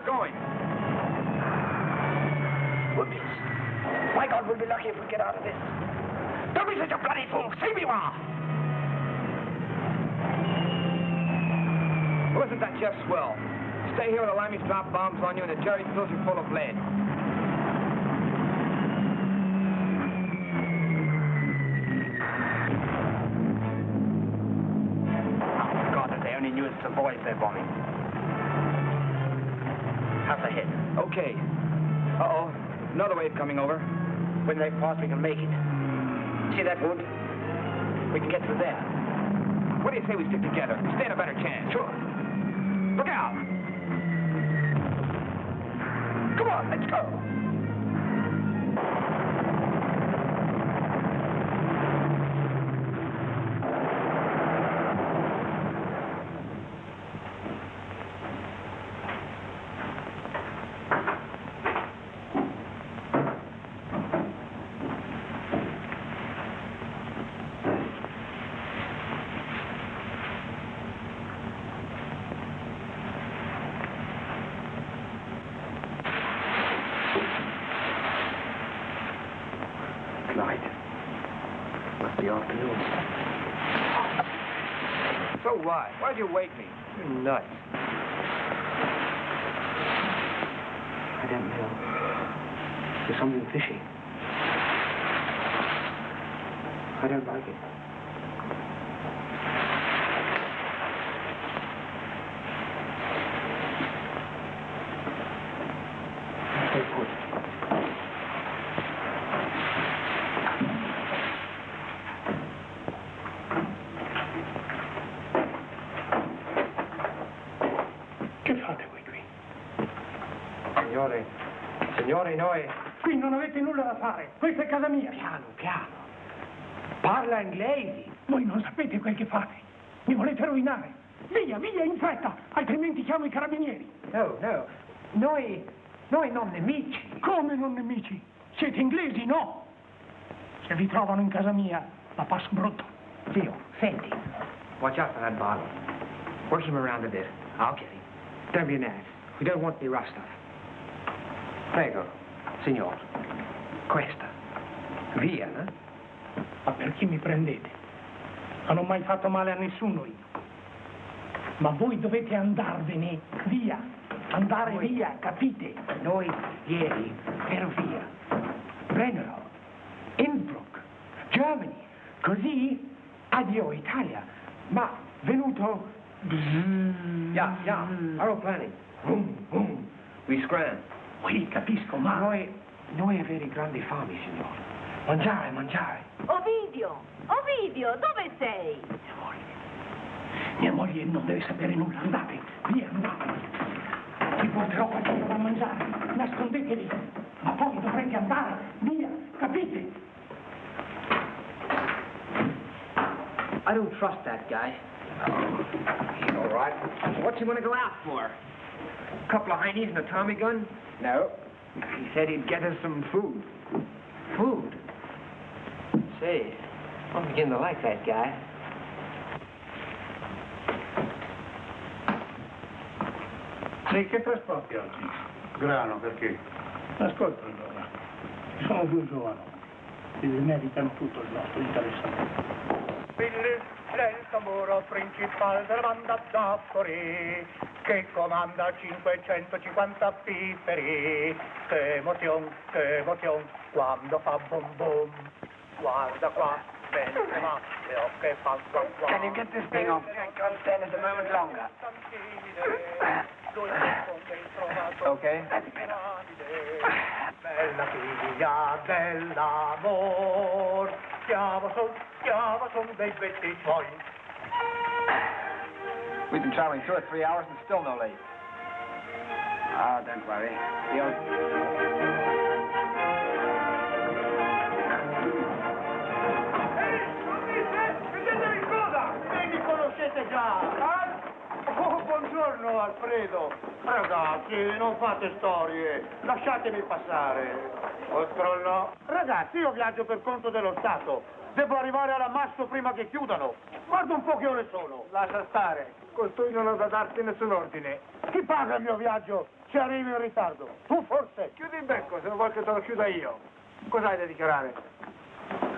going. Whoopies. My God, we'll be lucky if we get out of this. Don't be such a bloody fool. See me wah. Wasn't that just swell? Stay here with the Limeys drop bombs on you and the Jerry fills you full of lead. Oh, God, if they only knew it's the boys they're bombing. How's the hit? Okay. Uh-oh. Another wave coming over. When they pass, we can make it. See that wood? We can get through there. What do you say we stick together? Stand a better chance. Sure. Look out! Come on, let's go. So what? Why'd you wake me? You're nuts. I don't know. There's something fishy. I don't like it. Stay put. Signore, noi... Qui non avete nulla da fare. Questa è casa mia. Piano, piano. Parla inglese. Voi non sapete quel che fate. Mi volete rovinare. Via, via, in fretta, altrimenti chiamo i carabinieri. No, no. Noi non nemici. Come non nemici? Siete inglesi, no? Se vi trovano in casa mia, la passo brutto. Zio, senti. Watch out for that bottle. Work him around a bit. I'll get him. Don't be an ass. We don't want any rough stuff. Prego, signor. Questa. Via, eh? Ma perché mi prendete? Non ho mai fatto male a nessuno io. Ma voi dovete andarvene via. Andare via, capite? Noi ieri ero via. Brennero, Innsbruck, Germany. Così, addio Italia. Ma venuto... Yeah, aeroplane. We scram. Sì, capisco, ma... Noi avere grandi fami, signore. Mangiare. Ovidio, dove sei? Mia moglie non deve sapere nulla. Andate, via, andate. Vi porterò qualcosa da mangiare. Nascondetevi. Ma poi dovrete andare via, capite? I don't trust that guy. He's all right. What's he want to go out for? A couple of heinies and a Tommy gun? No. He said he'd get us some food. Food? Say, I'm beginning to like that guy. Lei che trasporti oggi? Grano, perché? Ascolta allora, ci sono due giovani e meritano tutto il nostro interessamento. Billy, lei il tamburo principale della banda Zappori, che comanda 550 pifferi. Che emozione, quando fa bom bom. Guarda qua, mentre Matteo che fa qua. Can you get this thing off? I can't stand it a moment longer. Okay. Bella figlia dell'amor, chiama son dei betti suoi. We've been traveling 2 or 3 hours and still no late. Oh, don't worry. Mettetevi in coda! Mi conoscete già! Oh, buongiorno Alfredo! Ragazzi, non fate storie, lasciatemi passare. Controllo. Ragazzi, io viaggio per conto dello Stato. Devo arrivare all'ammasso prima che chiudano. Guarda un po' che ore sono. Lascia stare. Costui non ha da darti nessun ordine. Chi paga il mio viaggio? se arrivi in ritardo. Tu forse. Chiudi il becco, se non vuoi che te lo chiuda io. Cos'hai da dichiarare?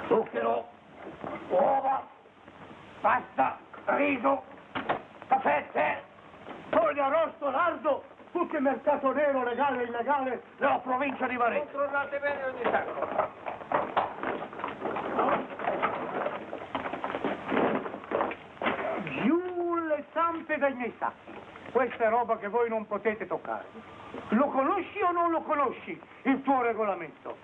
Zucchero, uova, pasta, riso, caffè, tè. Foglia, arrosto, lardo, tutto il mercato nero, legale e illegale della provincia di Varese. Controllate bene ogni sacco. Giù le zampe dai miei sacchi. Questa è roba che voi non potete toccare. Lo conosci o non lo conosci, il tuo regolamento?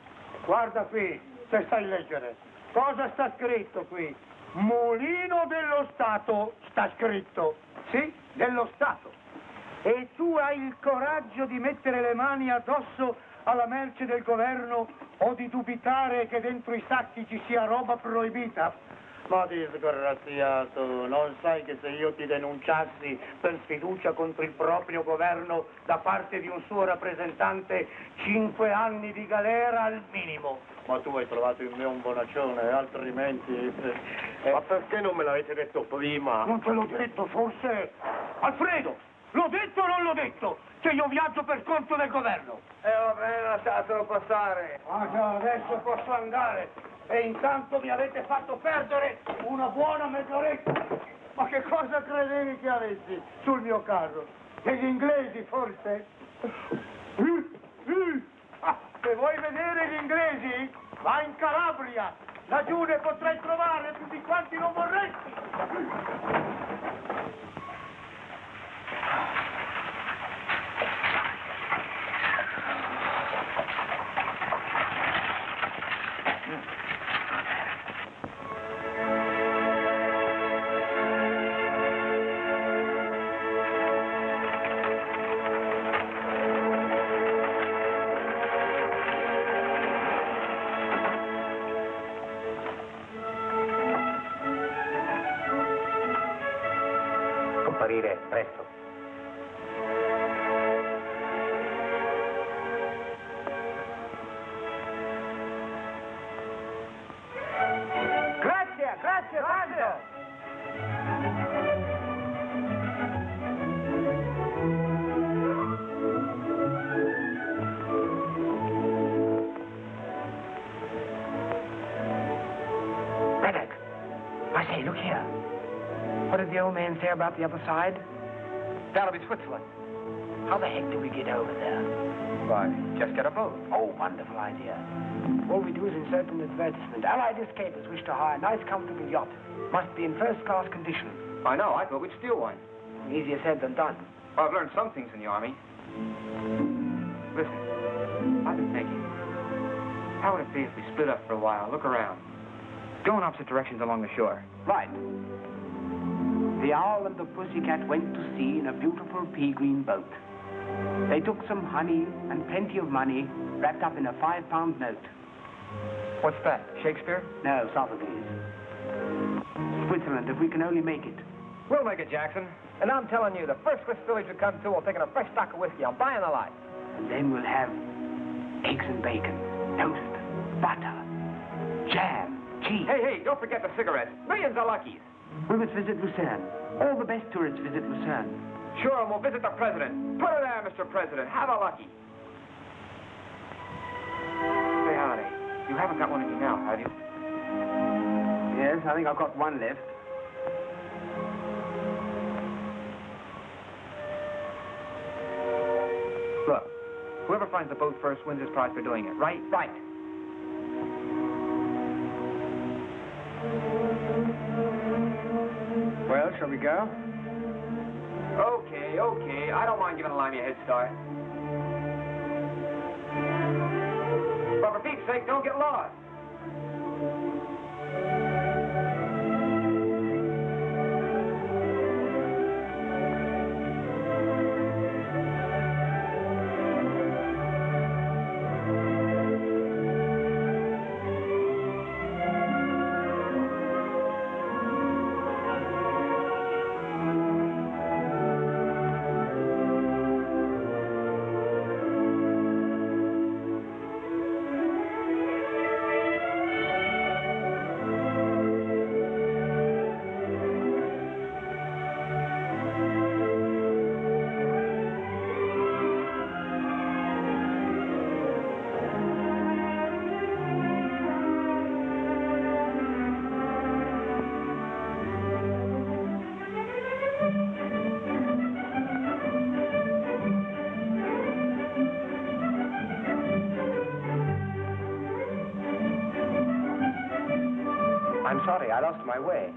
Guarda qui, se sai leggere. Cosa sta scritto qui? Mulino dello Stato, sta scritto. Sì, dello Stato. E tu hai il coraggio di mettere le mani addosso alla merce del governo o di dubitare che dentro i sacchi ci sia roba proibita? Ma disgraziato, non sai che se io ti denunciassi per sfiducia contro il proprio governo da parte di un suo rappresentante, 5 anni di galera al minimo? Ma tu hai trovato in me un bonaccione, altrimenti... Ma perché non me l'avete detto prima? Non te l'ho detto, forse? Alfredo, l'ho detto o non l'ho detto? Che io viaggio per conto del governo. Va bene, lasciatelo passare. Ah già, adesso posso andare. E intanto mi avete fatto perdere una buona mezz'oretta. Ma che cosa credevi che avessi sul mio carro? Degli inglesi, forse? Ah, se vuoi vedere gli inglesi, vai in Calabria. Laggiù ne potrai trovare più di quanti non vorresti. Comparire presto. Grazie tanto. Reddick, I say, look here. What did the old man say about the other side? That'll be Switzerland. How the heck do we get over there? Why, just get a boat. Oh, wonderful idea. All we do is insert an advertisement. Allied escapers wish to hire a nice, comfortable yacht. Must be in first-class condition. I know, I thought we'd steal one. Easier said than done. Well, I've learned some things in the Army. Listen, I've been thinking. How would it be if we split up for a while, look around? Go in opposite directions along the shore. Right. The owl and the pussycat went to sea in a beautiful pea-green boat. They took some honey and plenty of money wrapped up in a 5-pound note. What's that, Shakespeare? No, Sophocles. Switzerland, if we can only make it. We'll make it, Jackson. And I'm telling you, the first Swiss village we come to, we'll take in a fresh stock of whiskey. I'm buying the lot. And then we'll have eggs and bacon, toast, butter, jam, cheese. Hey, don't forget the cigarettes. Millions of luckies. We must visit Lucerne. All the best tourists visit Lucerne. Sure, and we'll visit the president. Put her there, Mr. President. Have a lucky. Say, Holiday, you haven't got one in you now, have you? Yes, I think I've got one left. Look, whoever finds the boat first wins his prize for doing it, right? Right. Well, shall we go? Okay. I don't mind giving a limey a head start. But for Pete's sake, don't get lost. sorry, I lost my way.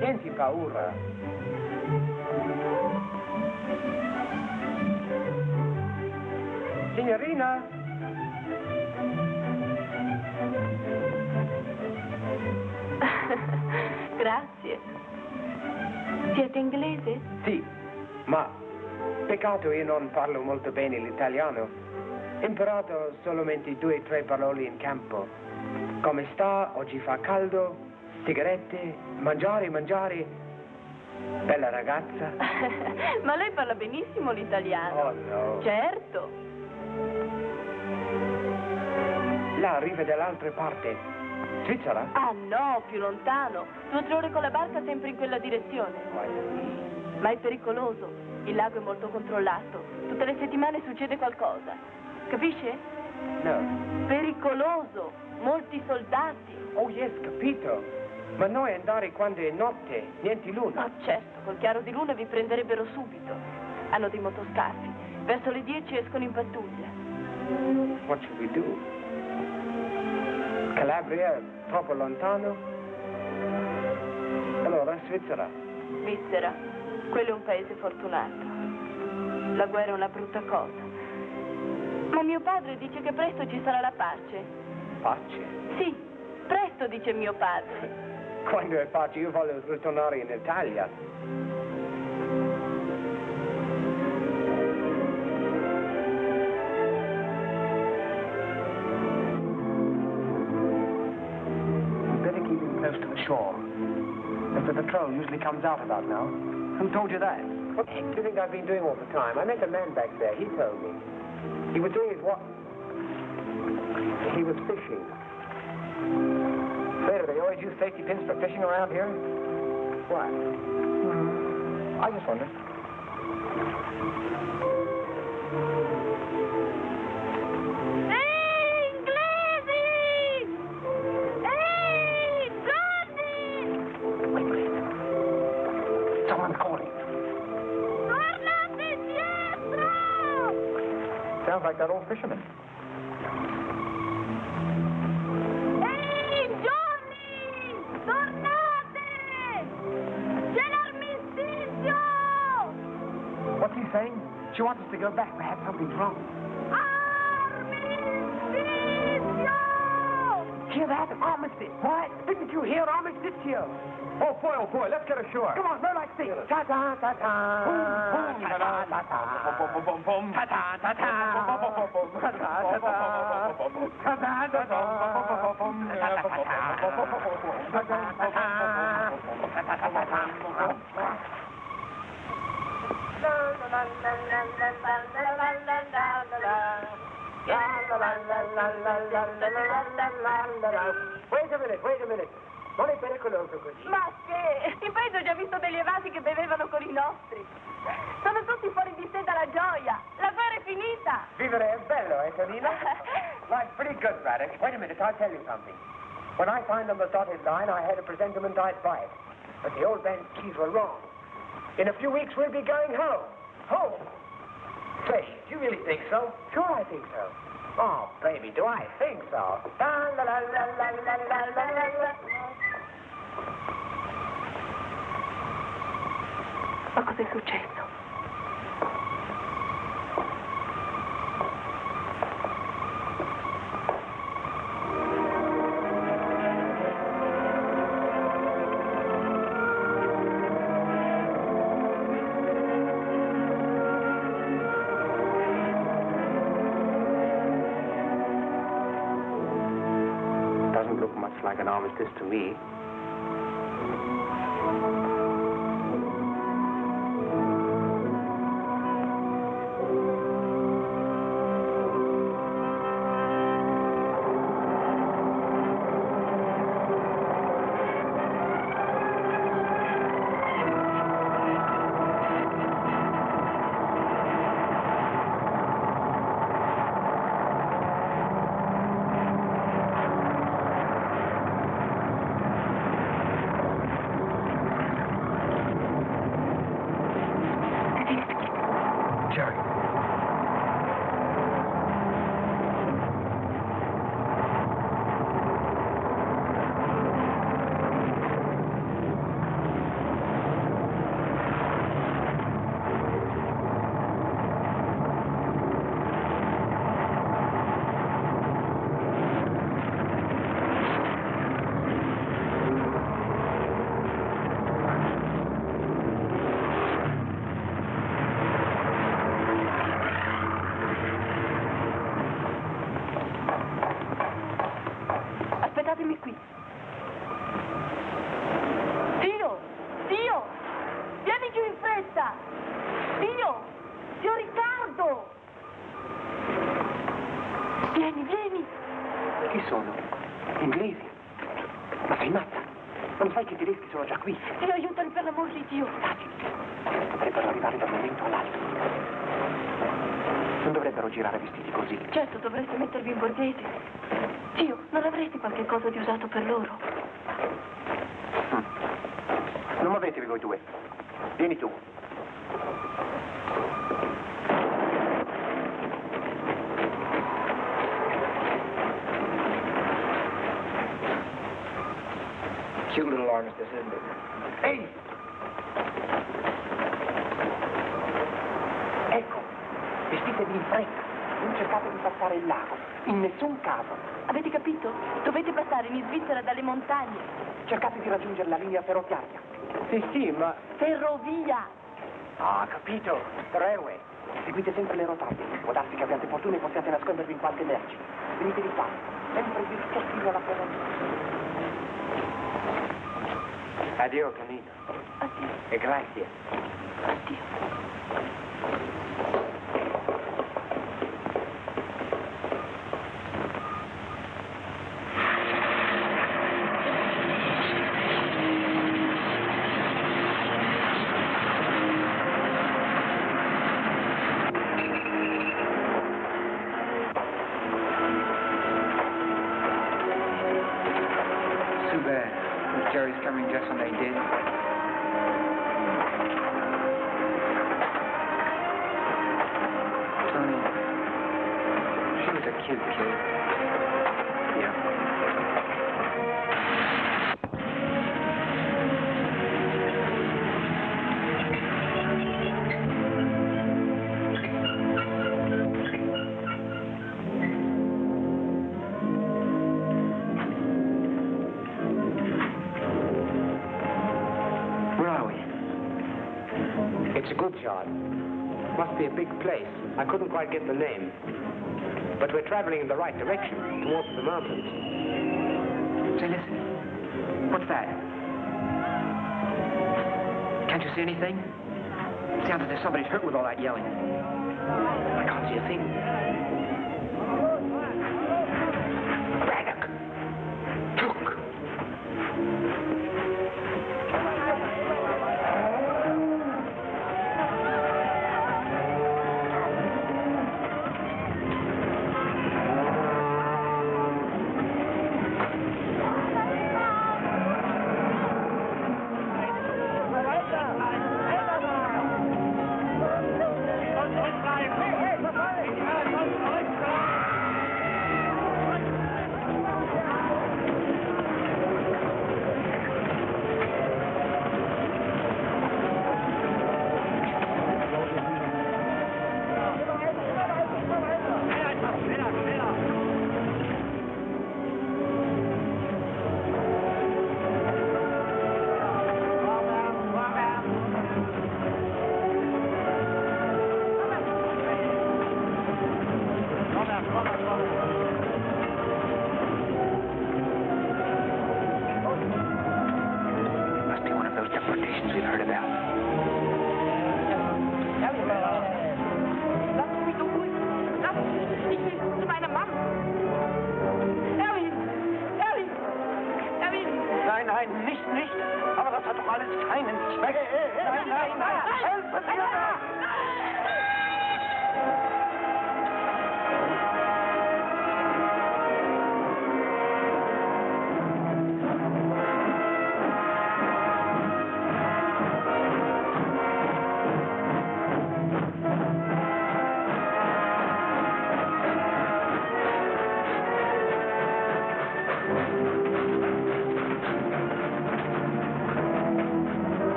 Niente paura. Signorina? Grazie. Siete inglese? Sì, ma peccato io non parlo molto bene l'italiano. Ho imparato solamente 2 o 3 parole in campo. Come sta? Oggi fa caldo? Sigarette? Mangiare? Bella ragazza. Ma lei parla benissimo l'italiano. Oh no. Certo. Là arriva dall'altra parte. Svizzera? Ah no, più lontano. 2 o 3 ore con la barca sempre in quella direzione. Ma è pericoloso. Il lago è molto controllato. Tutte le settimane succede qualcosa. Capisce? No. Pericoloso. Molti soldati. Oh yes, capito. Ma noi andare quando è notte, niente luna. Oh certo, col chiaro di luna vi prenderebbero subito. Hanno dei motoscaffi. Verso le 10 escono in pattuglia. What should we do? Calabria è troppo lontano? Allora, Svizzera. Svizzera, quello è un paese fortunato. La guerra è una brutta cosa. Ma mio padre dice che presto ci sarà la pace. Pace? Sì, presto, dice mio padre. Quando è pace io voglio ritornare in Italia. Better keep him close to the shore. As the patrol usually comes out about now. Who told you that? What do you think I've been doing all the time? I met a man back there. He told me. He was doing his what? He was fishing. Say, do they always use safety pins for fishing around here? Why? I just wondered. Ehi, inglesi! Ehi, Johnny! Wait. Someone's calling. Tornate indietro! Sounds like that old fisherman. Ehi, Johnny! Tornate! C'è l'armistizio! What's he saying? She wants us to go back. Perhaps something's wrong. Armistizio! Hear that? Armistice. What? Didn't you hear armistice? Oh boy, let's get ashore. Come on, row like sea. Ta-ta, ta-ta. Boom, ta-ta, ta-ta. Ta-ta, ta-ta. Ta-ta, ta-ta. Wait a minute. Non è pericoloso così. Ma che? In paese ho già visto degli evasi che bevevano con i nostri. Sono tutti fuori di sé dalla gioia. La guerra è finita. Vivere è bello, Tonina? Life's pretty good, Braddock. Wait a minute, I'll tell you something. When I signed on the dotted line, I had a presentiment I'd buy it. But the old man's keys were wrong. In a few weeks, we'll be going home. Home? Say, do you really think so? Sure, I think so. Oh, baby, do I think so? Ma cos'è successo? Doesn't look much like an armistice to me. Vieni, vieni. Chi sono? Inglesi? Ma sei matta? Non sai che i tedeschi sono già qui? Dio, aiutami per l'amor di Dio. Dovrebbero arrivare da un momento all'altro. Non dovrebbero girare vestiti così. Certo, dovreste mettervi in borghese. Zio, non avresti qualche cosa di usato per loro? Non muovetevi voi due. Vieni tu. Cute little armistice, isn't it? Ehi! Ecco, vestitevi in fretta. Non cercate di passare il lago. In nessun caso. Avete capito? Dovete passare in Svizzera dalle montagne. Cercate di raggiungere la linea ferroviaria. Sì, ma... Ferrovia! Ah, capito. Railway. Seguite sempre le rotaie. Può darsi che abbiate fortuna e possiate nascondervi in qualche merci. Venite di qua. Sempre direttissimo alla ferrovia. Addio, Canino. Addio. E grazie. Addio. Jerry's coming just when they did. Tony, she was a cute kid. Yeah. It's a good job. Must be a big place. I couldn't quite get the name. But we're traveling in the right direction, towards the mountains. Say, listen. What's that? Can't you see anything? It sounds as if somebody's hurt with all that yelling. I can't see a thing. Braddock! Look!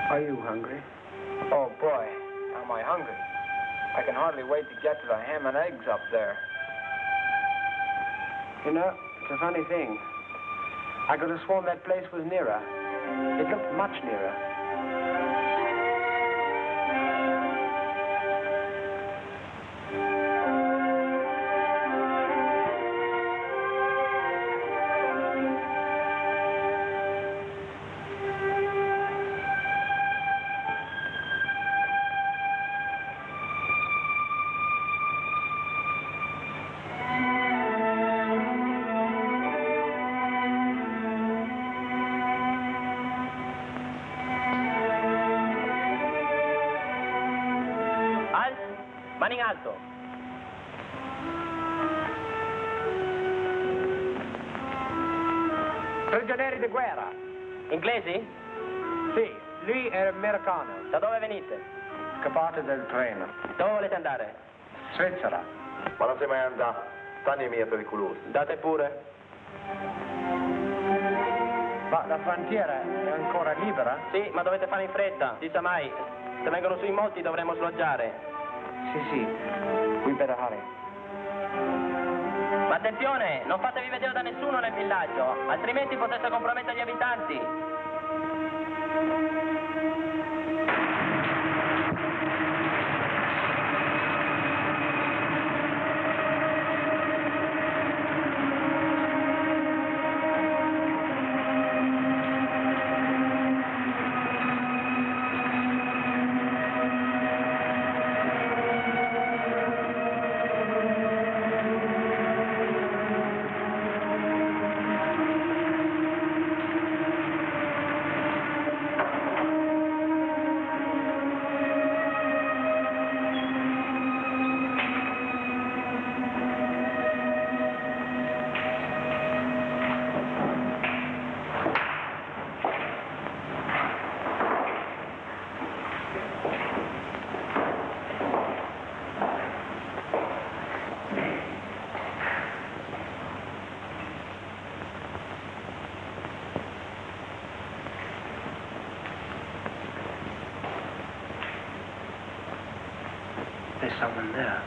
Are you hungry? Oh, boy, am I hungry. I can hardly wait to get to the ham and eggs up there. You know, it's a funny thing. I could have sworn that place was nearer. It looked much nearer. Mani in alto. Prigionieri di guerra. Inglesi? Sì, lui è americano. Da dove venite? Scappate del treno. Dove volete andare? Svizzera. Ma non sei mai andato. Tanti miei pericolosi. Date pure. Ma la frontiera è ancora libera? Sì, ma dovete fare in fretta. Si sa mai. Se vengono su in molti dovremo sloggiare. Sì. We better hurry. Ma attenzione, non fatevi vedere da nessuno nel villaggio, altrimenti potete compromettere gli abitanti. There's someone there.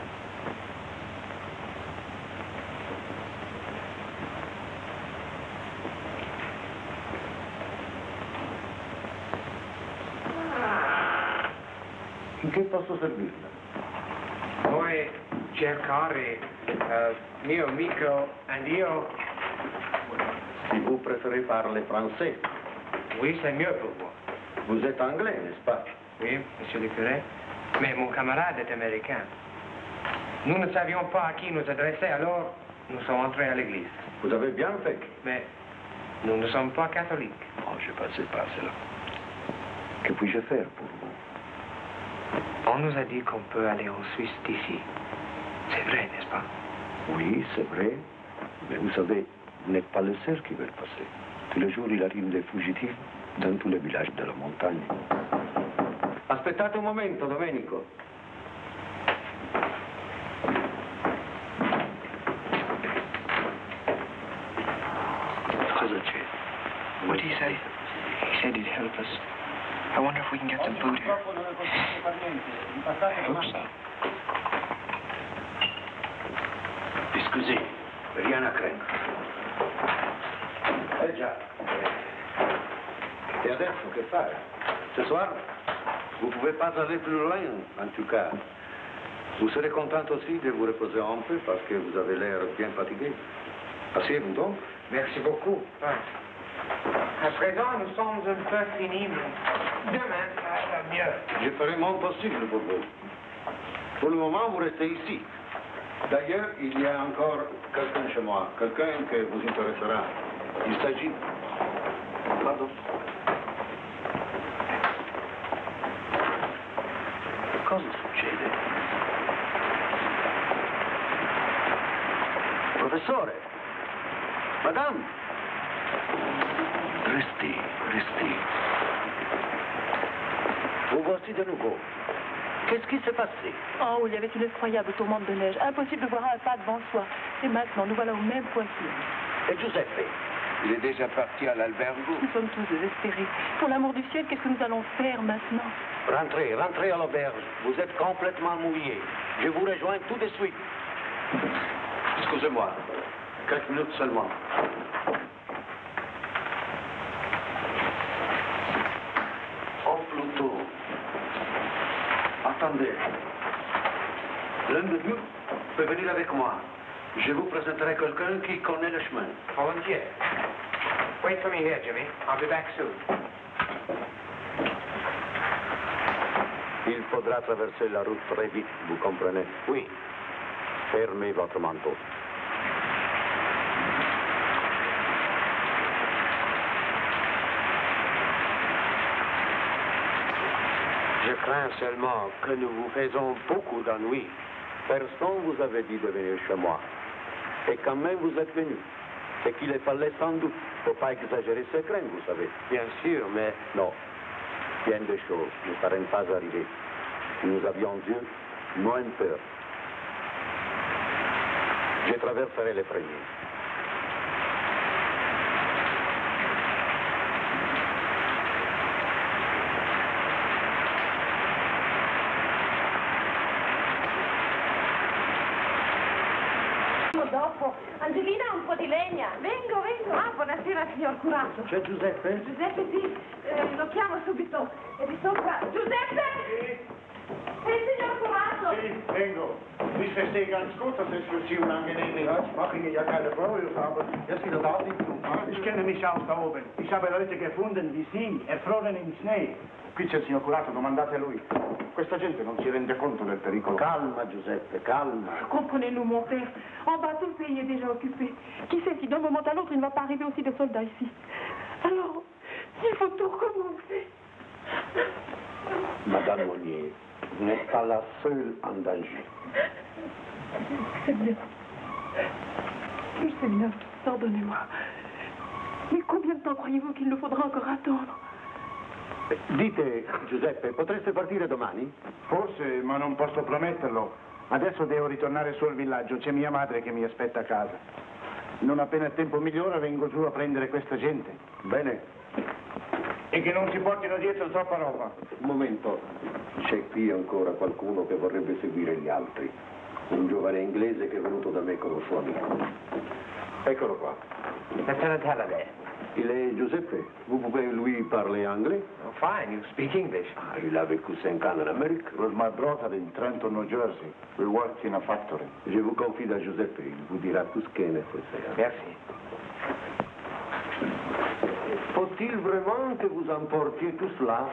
In che posso servirle? Vuoi cercare mio amico and io? Si vous préférez parler français? Oui, c'est mieux pour moi. Vous êtes anglais, n'est-ce pas? Oui, monsieur le curé. Mais mon camarade est américain. Nous ne savions pas à qui nous adresser, alors nous sommes entrés à l'église. Vous avez bien fait. Mais nous ne sommes pas catholiques. Oh, je passais par cela. Que puis-je faire pour vous? On nous a dit qu'on peut aller en Suisse d'ici. C'est vrai, n'est-ce pas? Oui, c'est vrai. Mais vous savez, vous n'êtes pas le seul qui veut le passer. Tous les jours, il arrive des fugitifs dans tous les villages de la montagne. Aspettate un momento, Domenico. Cosa c'è? What did he say? He said he'd help us. I wonder if we can get some food here. I hope so. Scusi, rien à craindre. Eh già. E adesso che fare? Ce soir, vous ne pouvez pas aller plus loin, en tout cas. Vous serez content aussi de vous reposer un peu parce que vous avez l'air bien fatigué. Asseyez-vous donc. Merci beaucoup. À présent, nous sommes un peu finis, mais demain, ça va mieux. Je ferai mon possible pour vous. Pour le moment, vous restez ici. D'ailleurs, il y a encore quelqu'un chez moi, quelqu'un que vous intéressera. Il s'agit... Pardon. Cosa succede? Professore! Madame! Restez, restez. Vous voici de nouveau. Qu'est-ce qui s'est passé? En haut, il y avait une effroyable tourmente de neige. Impossible de voir un pas devant soi. Et maintenant, nous voilà au même point que lui. Et Giuseppe? Il est déjà parti à l'albergo. Nous sommes tous désespérés. Pour l'amour du ciel, qu'est-ce que nous allons faire maintenant? Rentrez, rentrez à l'auberge. Vous êtes complètement mouillé. Je vous rejoins tout de suite. Excusez-moi. Quelques minutes seulement. Oh, plutôt. Attendez. L'un de vous peut venir avec moi. Je vous présenterai quelqu'un qui connaît le chemin. Volunteer. Wait for me here, Jimmy. I'll be back soon. Il faudra traverser la route très vite, vous comprenez? Oui. Fermez votre manteau. Je crains seulement que nous vous faisons beaucoup d'ennuis. Personne vous avait dit de venir chez moi. Et quand même vous êtes venu. C'est qu'il fallait sans doute. Faut pas exagérer ses craintes, vous savez. Bien sûr, mais non. Bien des choses ne seraient pas arrivées. Si nous avions Dieu, moins peur. Je traverserai les premiers. Dopo, Angelina ha un po' di legna. Vengo. Ah, buonasera, signor curato. C'è Giuseppe? Giuseppe, sì, lo chiamo subito. È di sopra. Giuseppe! Sì, Signor curato! sí, vengo. Ich verstehe ganz gut, dass es für Sie unangenehm ist. Ja, ich mache Ihnen ja keine Vorwürfe, aber jetzt wieder da sitzen. Ich kenne mich aus da oben. Ich habe Leute gefunden wie Sie, erfroren im Schnee. Qui c'è il signor curato, domandate a lui. Questa gente non si rende conto del pericolo. Calma, Giuseppe, calma. Comprenez-nous, mon père. En bas, tout le pays est déjà occupé. Qui sait si d'un moment à l'autre, il ne va pas arriver aussi des soldats ici. Alors, il faut tout recommencer. Madame Monnier, vous n'êtes pas la seule en danger. C'est bien. Je sais bien. Pardonnez-moi. Mais combien de temps croyez-vous qu'il nous faudra encore attendre? Dite, Giuseppe, potreste partire domani? Forse, ma non posso prometterlo. Adesso devo ritornare su al villaggio. C'è mia madre che mi aspetta a casa. Non appena il tempo migliora vengo giù a prendere questa gente. Bene. E che non si portino dietro troppa roba. Un momento. C'è qui ancora qualcuno che vorrebbe seguire gli altri. Un giovane inglese che è venuto da me con un suo amico. Eccolo qua. Lieutenant Halliday. Il est Giuseppe. Vous pouvez lui parler anglais? Oh, fine. You speak English. Ah, il a vécu 5 ans en Amérique. It was my brother in Trenton, New Jersey. We worked in a factory. Je vous confie à Giuseppe. Il vous dira tout ce qui est nécessaire. Merci. Faut-il vraiment que vous emportiez tout cela?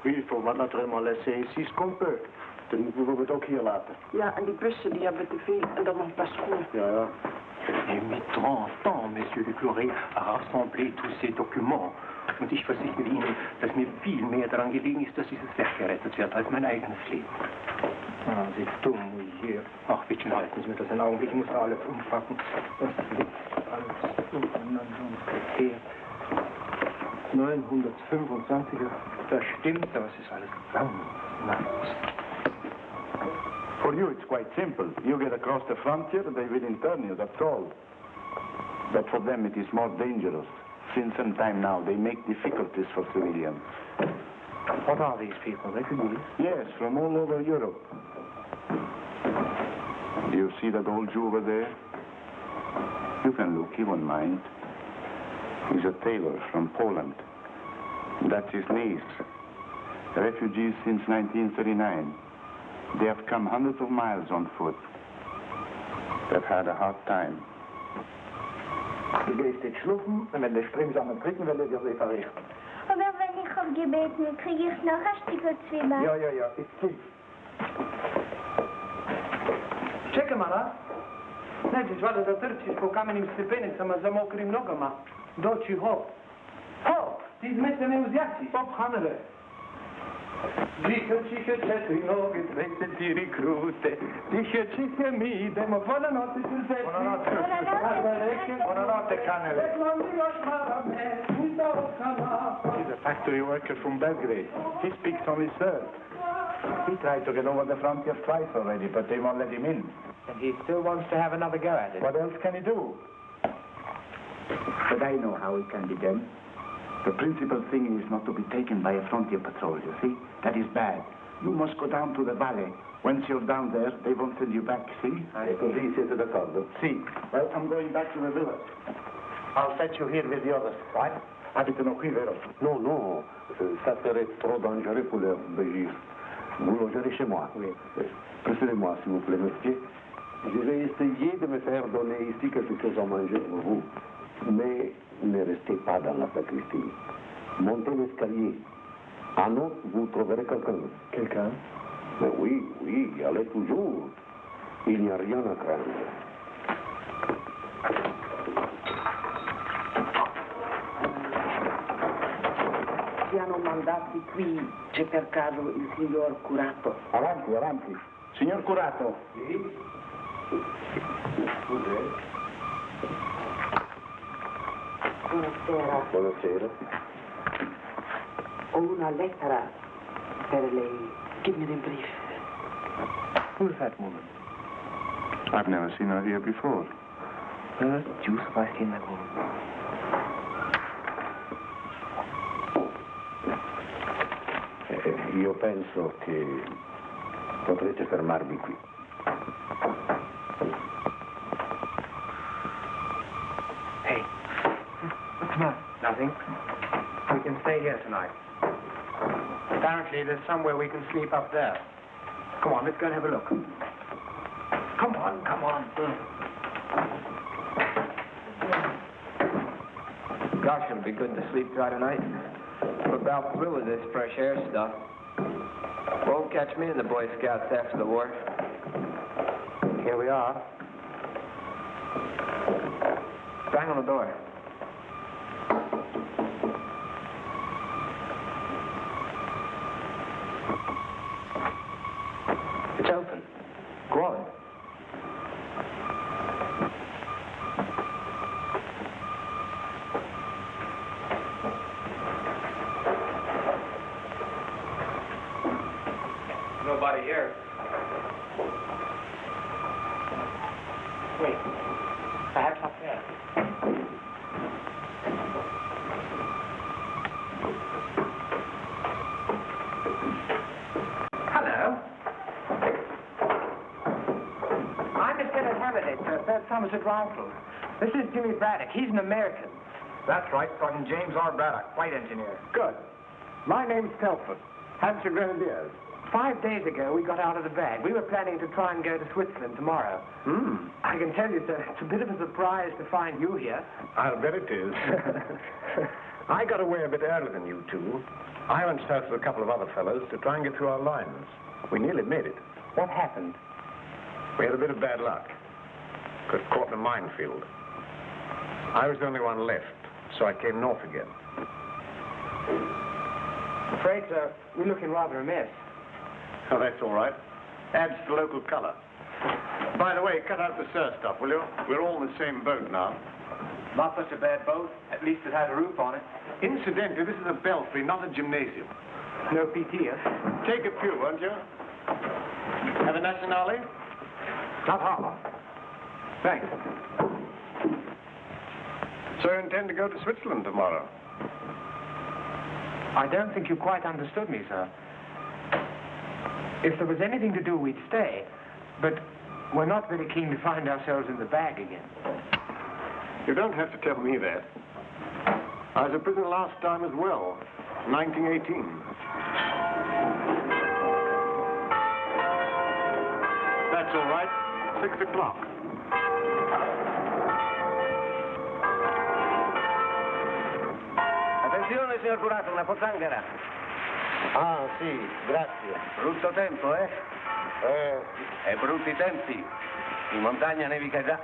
Oui, il faut naturellement laisser ici ce qu'on peut. Dan moeten we het ook hier laten. Ja, en die bussen, die hebben te veel. En dat mag pas schoon. Ja. J'ai mis 30 ans, Monsieur le Curé, à rassembler tous ces Documents. Und ich versichere Ihnen, dass mir viel mehr daran gelegen ist, dass dieses Werk gerettet wird, als mein eigenes Leben. Ah, Sie dumm hier. Ach, bitte halten Sie mir das einen Augenblick. Ich muss alles umpacken. Das liegt alles untereinander umgekehrt. 925, das stimmt, aber es ist alles ganz nice. For you, it's quite simple. You get across the frontier, they will intern you, that's all. But for them, it is more dangerous. Since some time now, they make difficulties for civilians. What are these people? Refugees? Yes, from all over Europe. Do you see that old Jew over there? You can look, he won't mind. He's a tailor from Poland. That's his niece. Refugees since 1939. They have come hundreds of miles on foot. They've had a hard time. Du gehst jetzt schlufen und wenn der springsamen Brückenwelle wird repariert. Aber wenn ich auf Gebeten kriege ich noch ein Stück Zwiebeln. Ja, ist gut. Čekaj malo. Nećeš valjda da trčiš po kamenim stepenicama za mokrim nogama. Doći hop. Hop! Ti izmete me uz jaci. Hop, Hanele. Ciche, 4 noge, 2 sentiri krute. Ciche, mi idemo. Buonanotte, Giuseppe. Buonanotte. Buonanotte, Canele. He's a factory worker from Belgrade. He speaks only Serb. He tried to get over the frontier twice already, but they won't let him in. And he still wants to have another go at it. What else can he do? But I know how it can be done. The principal thing is not to be taken by a frontier patrol, you see? That is bad. You must go down to the valley, Once you're down there, they won't send you back, see? Così siete d'accordo? See. Well, I'm going back to the village. I'll fetch you here with the others, right? Abitano qui, vero? Non, non, ça serait trop dangereux pour leur obéir. Vous logerez chez moi. Oui. Précédez-moi, s'il vous plaît, monsieur. Je vais essayer de me faire donner ici quelque chose à manger pour vous. Mais ne restez pas dans la sacristie. Montez l'escalier. En haut, vous trouverez quelqu'un. Quelqu'un? Mais oui, oui, allez toujours. Il n'y a rien à craindre. Ci hanno mandati qui, c'è per caso il signor curato. Avanti, avanti. Signor curato. Sì? Buonasera. Buonasera. Ho una lettera per lei. Give me the brief. Who's that woman? I've never seen her here before. Where the deuce have I seen that woman? Io penso che potrete fermarvi qui. Hey, what's the matter? Nothing. We can stay here tonight. Apparently, there's somewhere we can sleep up there. Come on, let's go and have a look. Come on, come on. Gosh, it'll be good to sleep dry tonight. I'm about through with this fresh air stuff. Won't catch me in the Boy Scouts after the war. Here we are. Bang on the door. It's open. Go on. Nobody here. Wait. Perhaps up there. Hello. I'm Lieutenant Hammett, Third Somerset Rifles. This is Jimmy Braddock. He's an American. That's right, Sergeant James R. Braddock, flight engineer. Good. My name's Telford, Hampshire Grenadiers. 5 days ago, we got out of the bag. We were planning to try and go to Switzerland tomorrow. I can tell you, sir, it's a bit of a surprise to find you here. I'll bet it is. I got away a bit earlier than you two. I went south with a couple of other fellows to try and get through our lines. We nearly made it. What happened? We had a bit of bad luck. Got caught in a minefield. I was the only one left, so I came north again. I'm afraid, sir, we're looking rather amiss. Oh, that's all right. Adds to the local color. By the way, cut out the sir stuff, will you? We're all in the same boat now. Not such a bad boat. At least it has a roof on it. Incidentally, this is a belfry, not a gymnasium. No PT, huh? Take a few, won't you? Have a nationale? Not half. Thanks. So you intend to go to Switzerland tomorrow? I don't think you quite understood me, sir. If there was anything to do, we'd stay. But we're not very keen to find ourselves in the bag again. You don't have to tell me that. I was a prisoner last time as well, 1918. That's all right. 6 o'clock. Attenzione, signor curato, una pozzanghera. Ah, sì, grazie. Brutto tempo, eh? E brutti tempi. In montagna nevica già.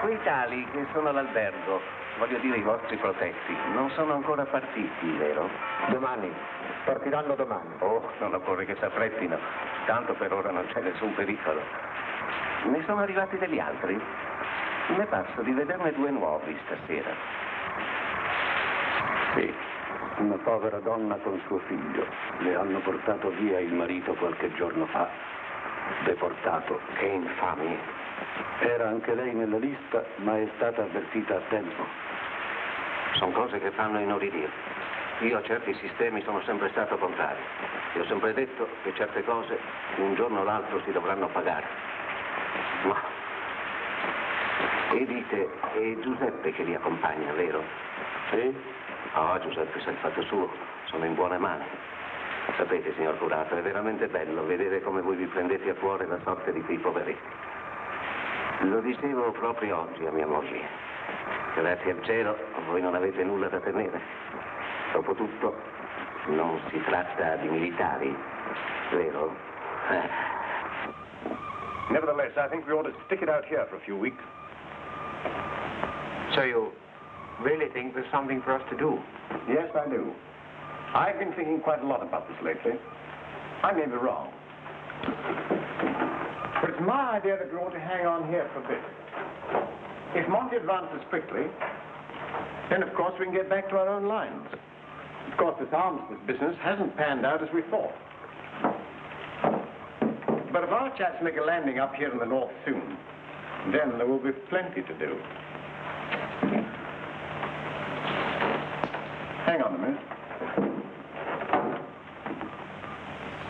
Quei tali che sono all'albergo, voglio dire i vostri protetti, non sono ancora partiti, vero? Domani. Partiranno domani. Oh, non occorre che s'affrettino. Tanto per ora non c'è nessun pericolo. Ne sono arrivati degli altri? Ne passo di vederne 2 nuovi stasera. Sì, una povera donna con suo figlio. Le hanno portato via il marito qualche giorno fa. Deportato. Che infamia. Era anche lei nella lista, ma è stata avvertita a tempo. Sono cose che fanno inorridire. Io a certi sistemi sono sempre stato contrario. E ho sempre detto che certe cose un giorno o l'altro si dovranno pagare. Ma... E dite, è Giuseppe che li accompagna, vero? Sì? Oh, Giuseppe sa il fatto suo. Sono in buone mani. Sapete, signor curato, è veramente bello vedere come voi vi prendete a cuore la sorte di quei poveretti. Lo dicevo proprio oggi a mia moglie. Grazie al cielo, voi non avete nulla da temere. Dopotutto, non si tratta di militari, vero? Nevertheless, I think we ought to stick it out here for a few weeks. So you really think there's something for us to do? Yes, I do. I've been thinking quite a lot about this lately. I may be wrong. But it's my idea that we ought to hang on here for a bit. If Monty advances quickly, then of course we can get back to our own lines. Of course, this armistice business hasn't panned out as we thought. But if our chaps make a landing up here in the north soon, then there will be plenty to do. Hang on a minute.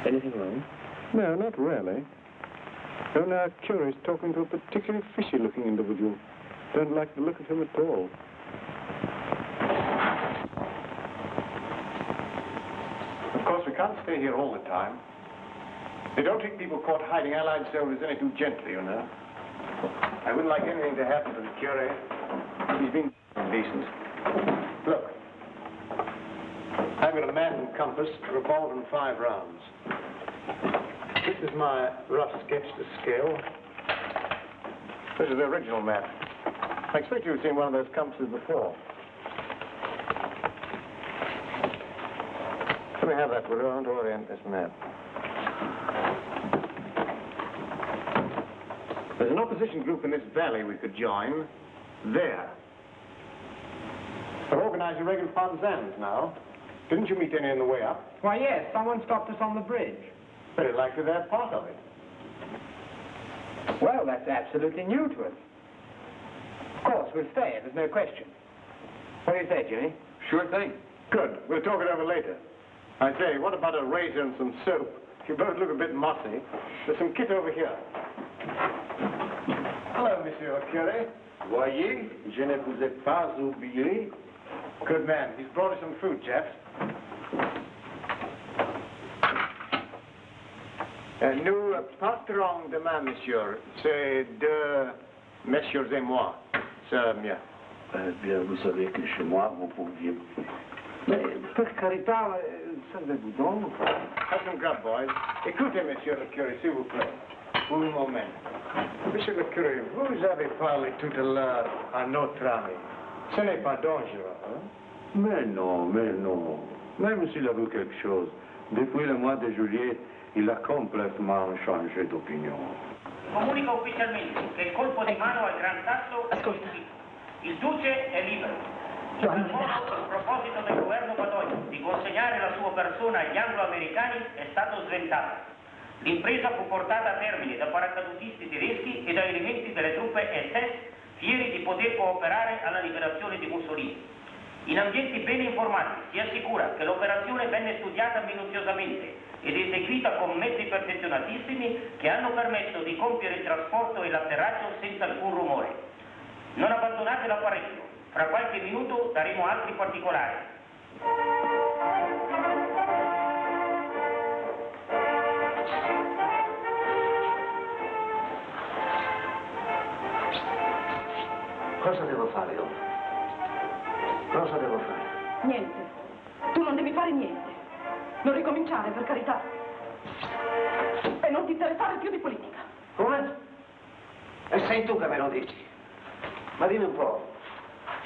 Anything wrong? No, not really. Only our curate's talking to a particularly fishy-looking individual. Don't like the look of him at all. Of course, we can't stay here all the time. They don't treat people caught hiding Allied soldiers any too gently, you know. I wouldn't like anything to happen to the curate. He's been indecent. Look. I've got a man and compass, a revolver and 5 rounds. This is my rough sketch to scale. This is the original map. I expect you've seen one of those compasses before. Let me have that, will you? I want to orient this map. There's an opposition group in this valley we could join. There. They're organizing Reagan partisans now. Didn't you meet any on the way up? Why, yes. Someone stopped us on the bridge. Very likely they're part of it. Well, that's absolutely new to us. Of course, we'll stay. There's no question. What do you say, Jimmy? Sure thing. Good. We'll talk it over later. I say, what about a razor and some soap? You both look a bit mossy. There's some kit over here. Hello, Monsieur Curé. Voyez, je ne vous ai pas oublié. Good man. He's brought us some food, chaps. Nous partons demain, monsieur. C'est deux messieurs et moi. C'est mieux. Eh bien, vous savez que chez moi, vous pouviez... Mais, per carità, servez-vous donc? Have some grub, boys. Écoutez, monsieur le curé, s'il vous plaît. Pour un moment. Monsieur le curé, vous avez parlé tout à l'heure à notre ami. Ce n'est pas dangereux, hein? Mais non, mais non. Même s'il a vu quelque chose, depuis le mois de juillet, il a complètement changé d'opinion. Comunica ufficialmente che il colpo di mano al Gran Sasso è eseguito. Il duce è libero. Il proposito del governo Badoglio di consegnare la sua persona agli anglo-americani è stato sventato. L'impresa fu portata a termine da paracadutisti tedeschi e da elementi delle truppe SS fieri di poter cooperare alla liberazione di Mussolini. In ambienti ben informati si assicura che l'operazione venne studiata minuziosamente ed eseguita con mezzi perfezionatissimi che hanno permesso di compiere il trasporto e l'atterraggio senza alcun rumore. Non abbandonate l'apparecchio, fra qualche minuto daremo altri particolari. Cosa devo fare ora? Cosa devo fare? Niente. Tu non devi fare niente. Non ricominciare, per carità. E non ti interessare più di politica. Come? E sei tu che me lo dici? Ma dimmi un po',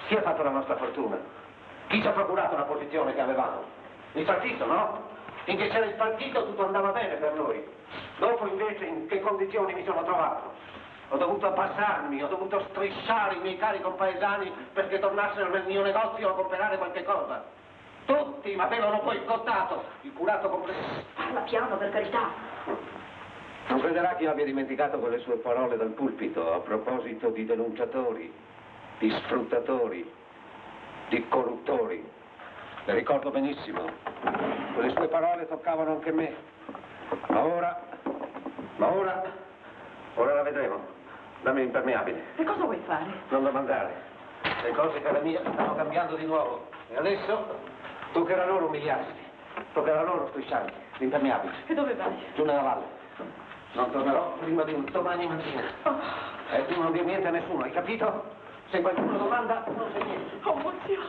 chi ha fatto la nostra fortuna? Chi ci ha procurato la posizione che avevamo? Il partito, no? Finché c'era il partito tutto andava bene per noi. Dopo invece in che condizioni mi sono trovato? Ho dovuto abbassarmi, ho dovuto strisciare i miei cari compaesani perché tornassero nel mio negozio a comprare qualche cosa. Tutti mi avevano boicottato, il curato compreso. Parla piano, per carità. Non crederà che io abbia dimenticato quelle sue parole dal pulpito a proposito di denunciatori, di sfruttatori, di corruttori. Le ricordo benissimo. Quelle sue parole toccavano anche me. Ma ora la vedremo. Dammi l'impermeabile. E cosa vuoi fare? Non domandare. Le cose, cara mia, stanno cambiando di nuovo. E adesso toccherà loro umiliarsi. Toccherà loro strisciarmi. L'impermeabile. E dove vai? Giù nella valle. Non tornerò prima di domani mattina. E tu non dire niente a nessuno, hai capito? Se qualcuno domanda, non sai niente. Oh, mio Dio.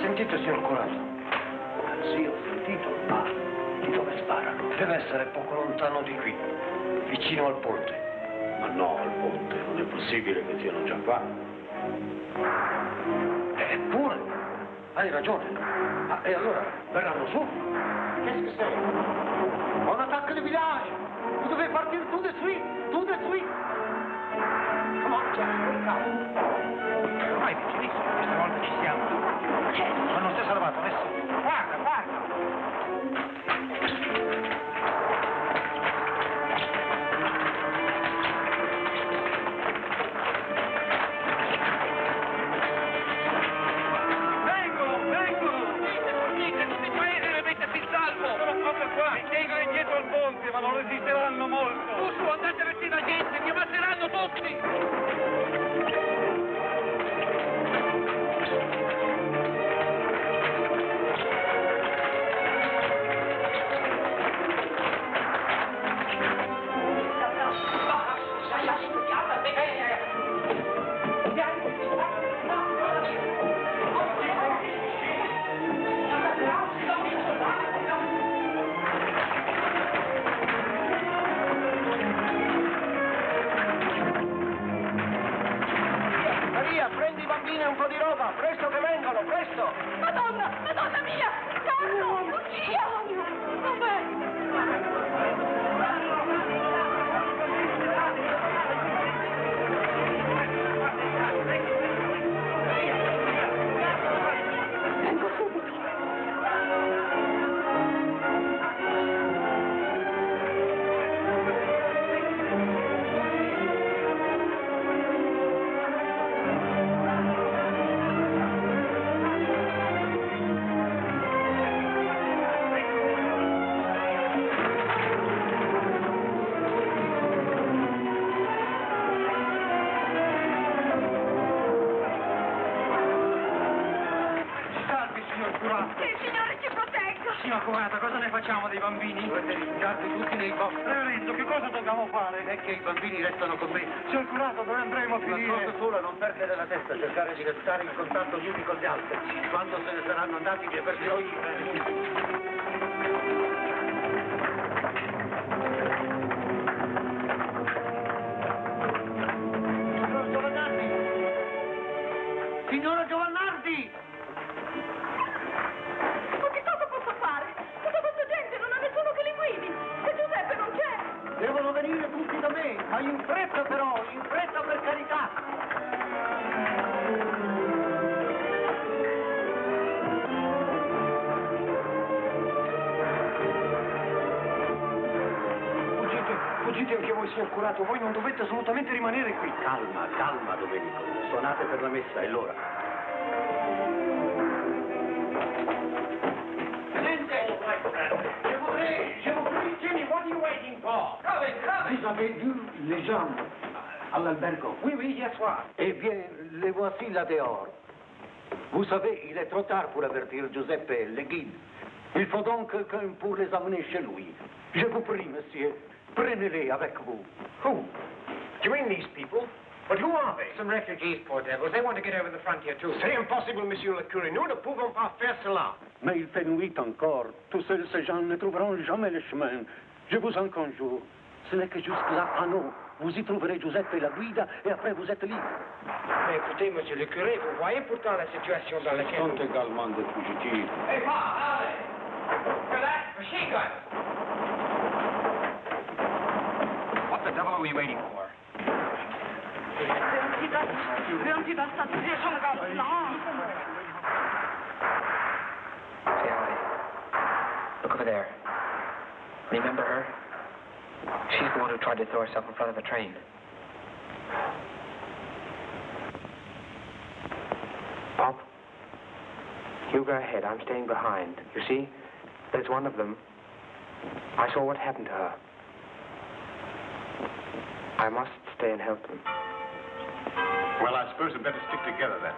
Sentite, signor curato. Sì, ho sentito, ma di dove sparano? Deve essere poco lontano di qui, vicino al ponte. Ma no, al ponte, non è possibile che siano già qua. Eppure, hai ragione. Ma e allora verranno su? Qu'est-ce que c'est? On attaque le village! Vous devez partir tout de suite! Tout de suite! Come on, ormai vicinissimo, questa volta ci siamo. Ma non si è salvato nessuno. Guarda, guarda! Ma non resisteranno molto! Su, andate a vestire la gente, vi ammazzeranno tutti! Un po' di roba, presto che vengono, presto! Madonna, Madonna mia! Carlo, Lucia! Vengo subito. Signor Curata, cosa ne facciamo dei bambini? Dovete rifugiarvi tutti nei boschi. Reverendo, che cosa dobbiamo fare? È che i bambini restano con me. Signor Curato, dove andremo a Una finire? cosa sola, non perdere la testa, cercare di restare in contatto gli uni con gli altri. Quando se ne saranno andati vi avvertirò io. Signora Giovannardi! Ma che cosa posso fare? Tutta questa gente non ha nessuno che li guidi! E Giuseppe non c'è! Devono venire tutti da me, ma in fretta però, in fretta per carità! Fuggite anche voi, signor Curato, voi non dovete assolutamente rimanere qui. Calma, calma, Domenico. Suonate per la messa, è l'ora. Jimmy, what are you waiting for? Come? Vous avez vu les hommes. à l'albergo. Oui, oui, hier soir. Eh bien, les voici là dehors. Vous savez, il est trop tard pour avertir Giuseppe et le guide. Il faut donc quelqu'un pour les amener chez lui. Je vous prie, monsieur, prenez-les avec vous. Who? Do you mean these people? But who are they? Some refugees, poor devils. They want to get over the frontier, too. C'est impossible, monsieur le curé. Nous ne pouvons pas faire cela. Mais il fait nuit encore. Tous seuls ces gens ne trouveront jamais le chemin. Je vous en conjure. Ce n'est que jusque là, à nous. Vous y trouverez Giuseppe et la guida, et après vous êtes libre. Mais écoutez, monsieur le curé, vous voyez pourtant la situation dans laquelle... Sont également des fugitifs. Hey, Pa, allez! Relax, machine gun! What the devil are we waiting for? Say, Allie, look over there. Remember her? She's the one who tried to throw herself in front of the train. Pop, you go ahead. I'm staying behind. You see, there's one of them. I saw what happened to her. I must stay and help them. Well, I suppose we'd better stick together then.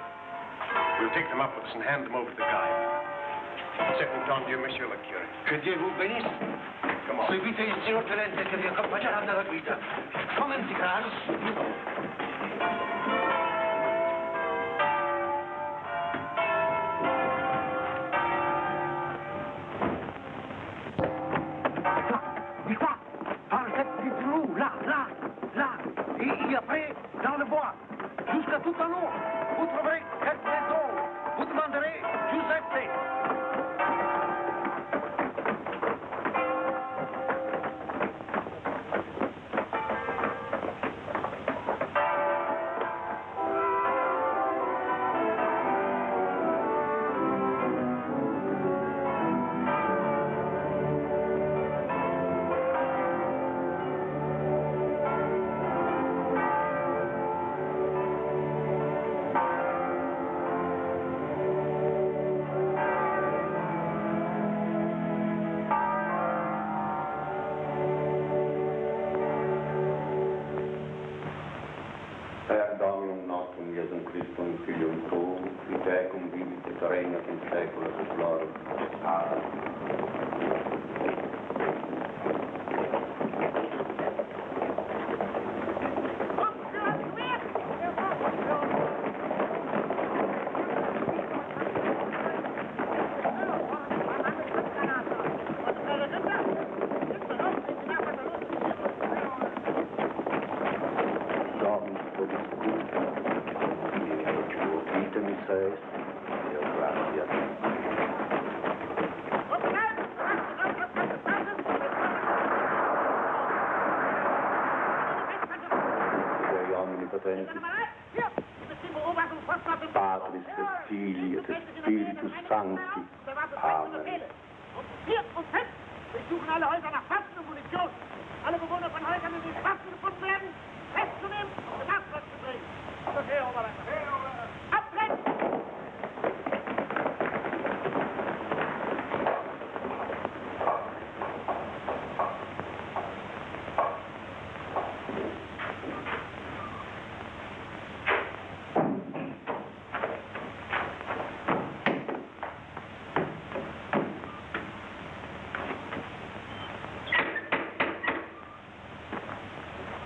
We'll take them up with us and hand them over to the guide. C'est entendu, monsieur le curé. Que Dieu vous bénisse. Come on. Seguite il signor tenente che vi accompagnerà nella guida. Commenti, Carlos. Di qua, par cette du trou, là. Et après, dans le bois, jusqu'à tout en haut, vous trouverez cette maison. Vous demanderez Giuseppe. Dominum nostrum, Iesum Christum, Filium tuum, qui tecum vivit et regnat in saecula saeculorum. Amen. Patris et Filii et Spiritus Sancti. Amen. Wir suchen alle Häuser nach Waffen und Munition. Alle Bewohner von Häusern, in denen Waffen gefunden werden, festzunehmen und nach Hause zu bringen. Okay, Oberleiter. Abtrennen!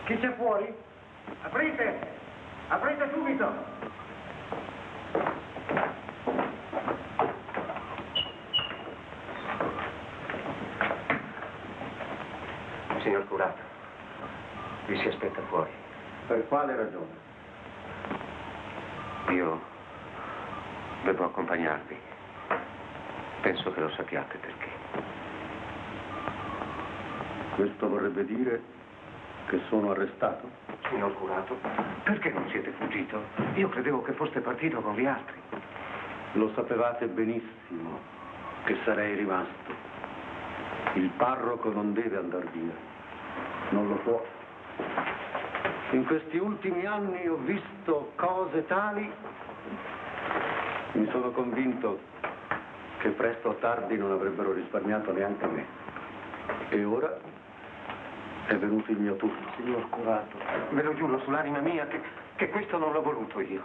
Chi c'è fuori? Aprite! Aprite subito! Signor curato, vi si aspetta fuori. Per quale ragione? Io devo accompagnarvi. Penso che lo sappiate perché. Questo vorrebbe dire che sono arrestato? Signor curato, perché non siete fuggito? Io credevo che foste partito con gli altri. Lo sapevate benissimo che sarei rimasto. Il parroco non deve andar via. Non lo può. In questi ultimi anni ho visto cose tali. Mi sono convinto che presto o tardi non avrebbero risparmiato neanche me. E ora È venuto il mio turno. Signor curato, ve lo giuro sull'anima mia che questo non l'ho voluto io.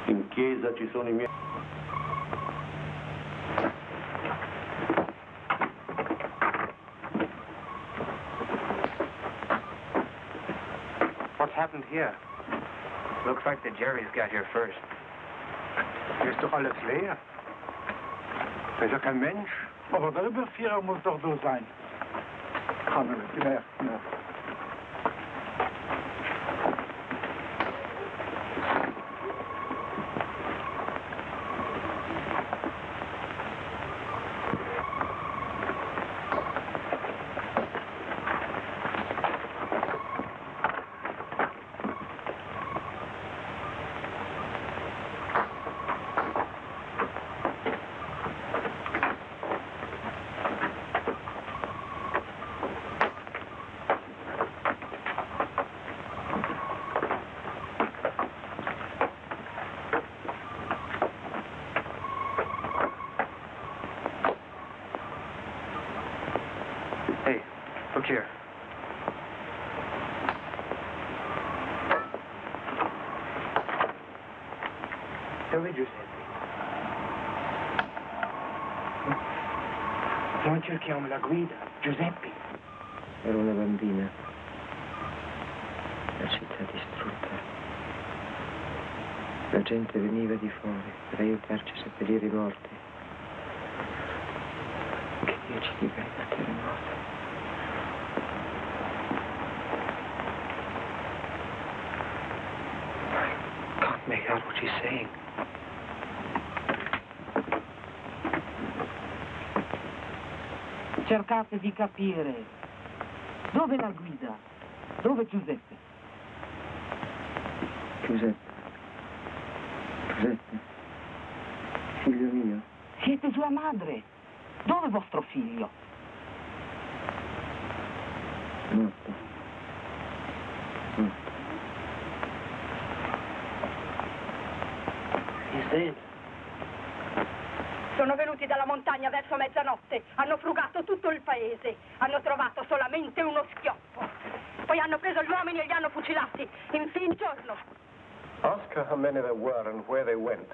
In chiesa ci sono i miei... What's happened here? Looks like the Jerry's got here first. Hier is toch alles leer? Er is ook geen mens. Aber der Überführer muss doch da sein. Kann er nicht mehr. Ja. Look here. Dove Giuseppe? Noi cerchiamo la guida, Giuseppe. Era una bambina. La città distrutta. La gente veniva di fuori per aiutarci a seppellire i morti. Che Dio ci liberi dal terremoto. Make out what she's saying. Cercate di capire. Dove la guida? Dove Giuseppe? Giuseppe. Giuseppe. Figlio mio. Siete sua madre. Dove vostro figlio? Morto. Morto. Sono venuti dalla montagna verso mezzanotte, hanno frugato tutto il paese, hanno trovato solamente uno schioppo. Poi hanno preso gli uomini e li hanno fucilati, in fin giorno. Ask her how many there were and where they went.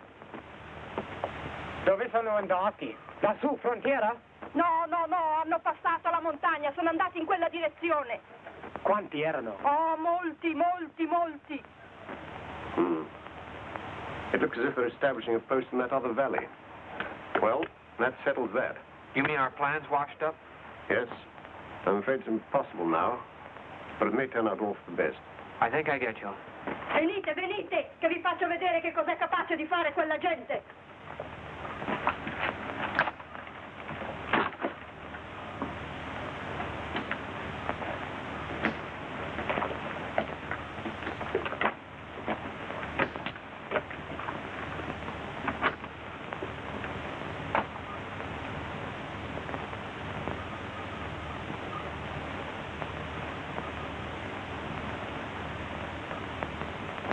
Dove sono andati? Lassù, frontiera? No, hanno passato la montagna, sono andati in quella direzione. Quanti erano? Oh, molti. It looks as if they're establishing a post in that other valley. Well, that settles that. You mean our plans washed up? Yes. I'm afraid it's impossible now, but it may turn out all for the best. I think I get you. Venite, che vi faccio vedere che cos'è capace di fare quella gente.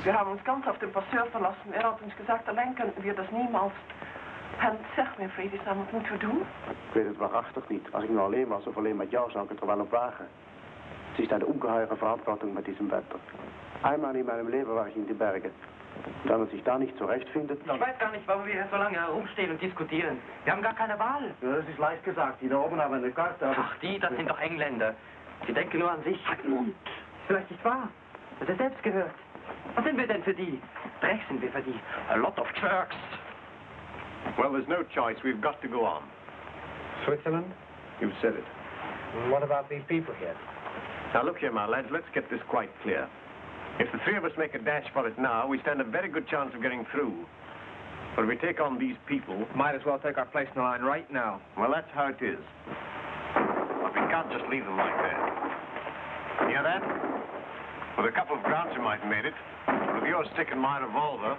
Wir haben uns ganz auf den Passeur verlassen. Er hat uns gesagt, allein könnten wir das niemals. En zeg me, vredesnaam, wat moeten we doen? Ik weet het waarachtig niet. Als ik nou alleen was of alleen met jou, zou ik het er wel op wagen. Es ist eine ungeheure Verantwortung mit diesem Wetter. Einmal in meinem Leben war ich in die Berge. Und wenn man sich da nicht zurechtfindet... Ich weiß gar nicht, warum wir hier so lange herumstehen und diskutieren. Wir haben gar keine Wahl. Ja, das ist leicht gesagt. Die da oben haben eine Karte. Ach, das sind doch Engländer. Die denken nur an sich. Halt den Mund. Ist vielleicht nicht wahr. Das ist selbst gehört. Was sind wir denn für die? Dreck sind wir für die. A lot of jerks. Well, there's no choice. We've got to go on. Switzerland? You've said it. And what about these people here? Now, look here, my lads. Let's get this quite clear. If the three of us make a dash for it now, we stand a very good chance of getting through. But if we take on these people... Might as well take our place in the line right now. Well, that's how it is. But we can't just leave them like that. Hear that? With a couple of grants, you might have made it. But with your stick and my revolver...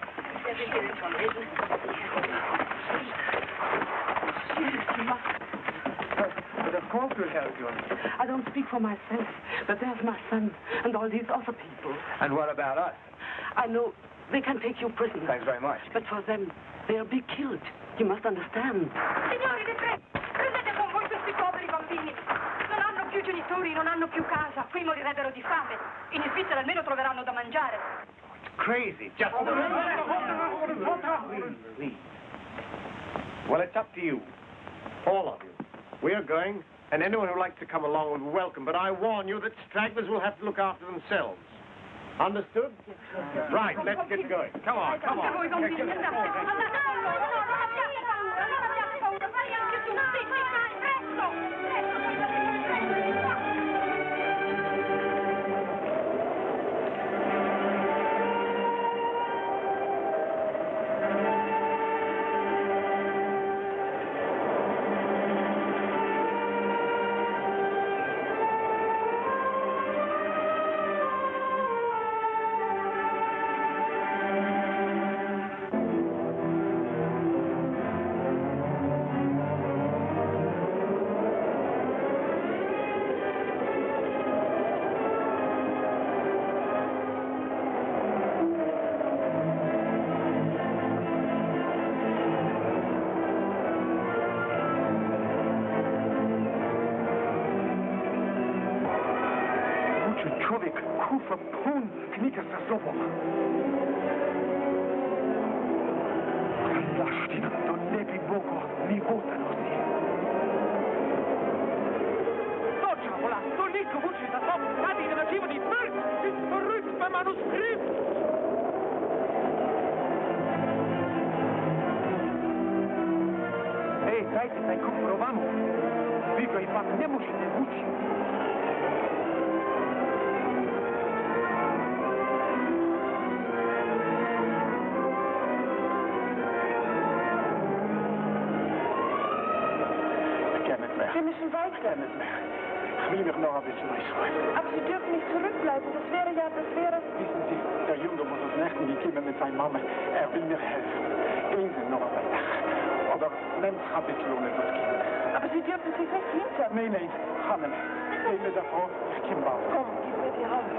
But of course we'll help you. I don't speak for myself, but there's my son and all these other people. And what about us? I know they can take you prisoner. Thanks very much. But for them, they'll be killed. You must understand. Signori, vi prego, prendete con voi questi poveri bambini. Non hanno più genitori. lavoratori non hanno più casa, qui morirebbero di fame. In Svizzera almeno troveranno da mangiare. Crazy. Just... Well, it's up to you. All of you. We are going, and anyone who likes to come along will be welcome, but I warn you that stragglers will have to look after themselves. Understood? Right, let's get going. Come on, come on. Aber Sie dürfen nicht zurückbleiben. Das wäre... Wissen Sie, der Junge muss uns nächten gekommen mit seiner Mama. Er will mir helfen. Gehen Sie noch einmal nach. Aber nehmen Sie ein bisschen ohne das Kind. Aber Sie dürfen sich nicht hinter. Nein, Hanne. Geh mir davor. Ich komme bald. Komm, gib mir die Hand.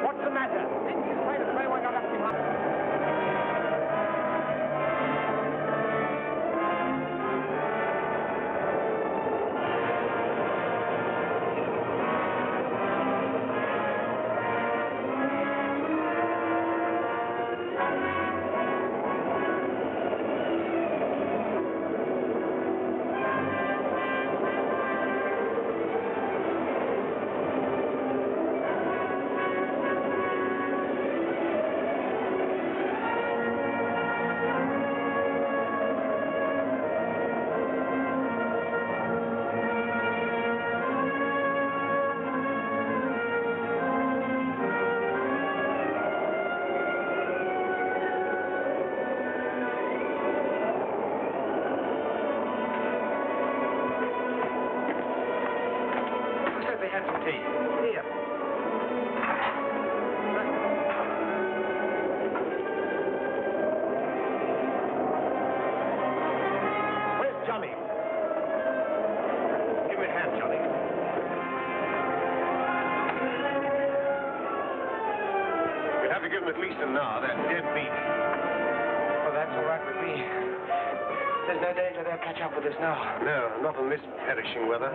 What's the matter? Didn't you say the train got left behind? Here. Where's Johnny? Give me a hand, Johnny. You'll have to give them at least an hour. They're dead beat. Well, that's all right with me. There's no danger they'll catch up with us now. No, not in this perishing weather.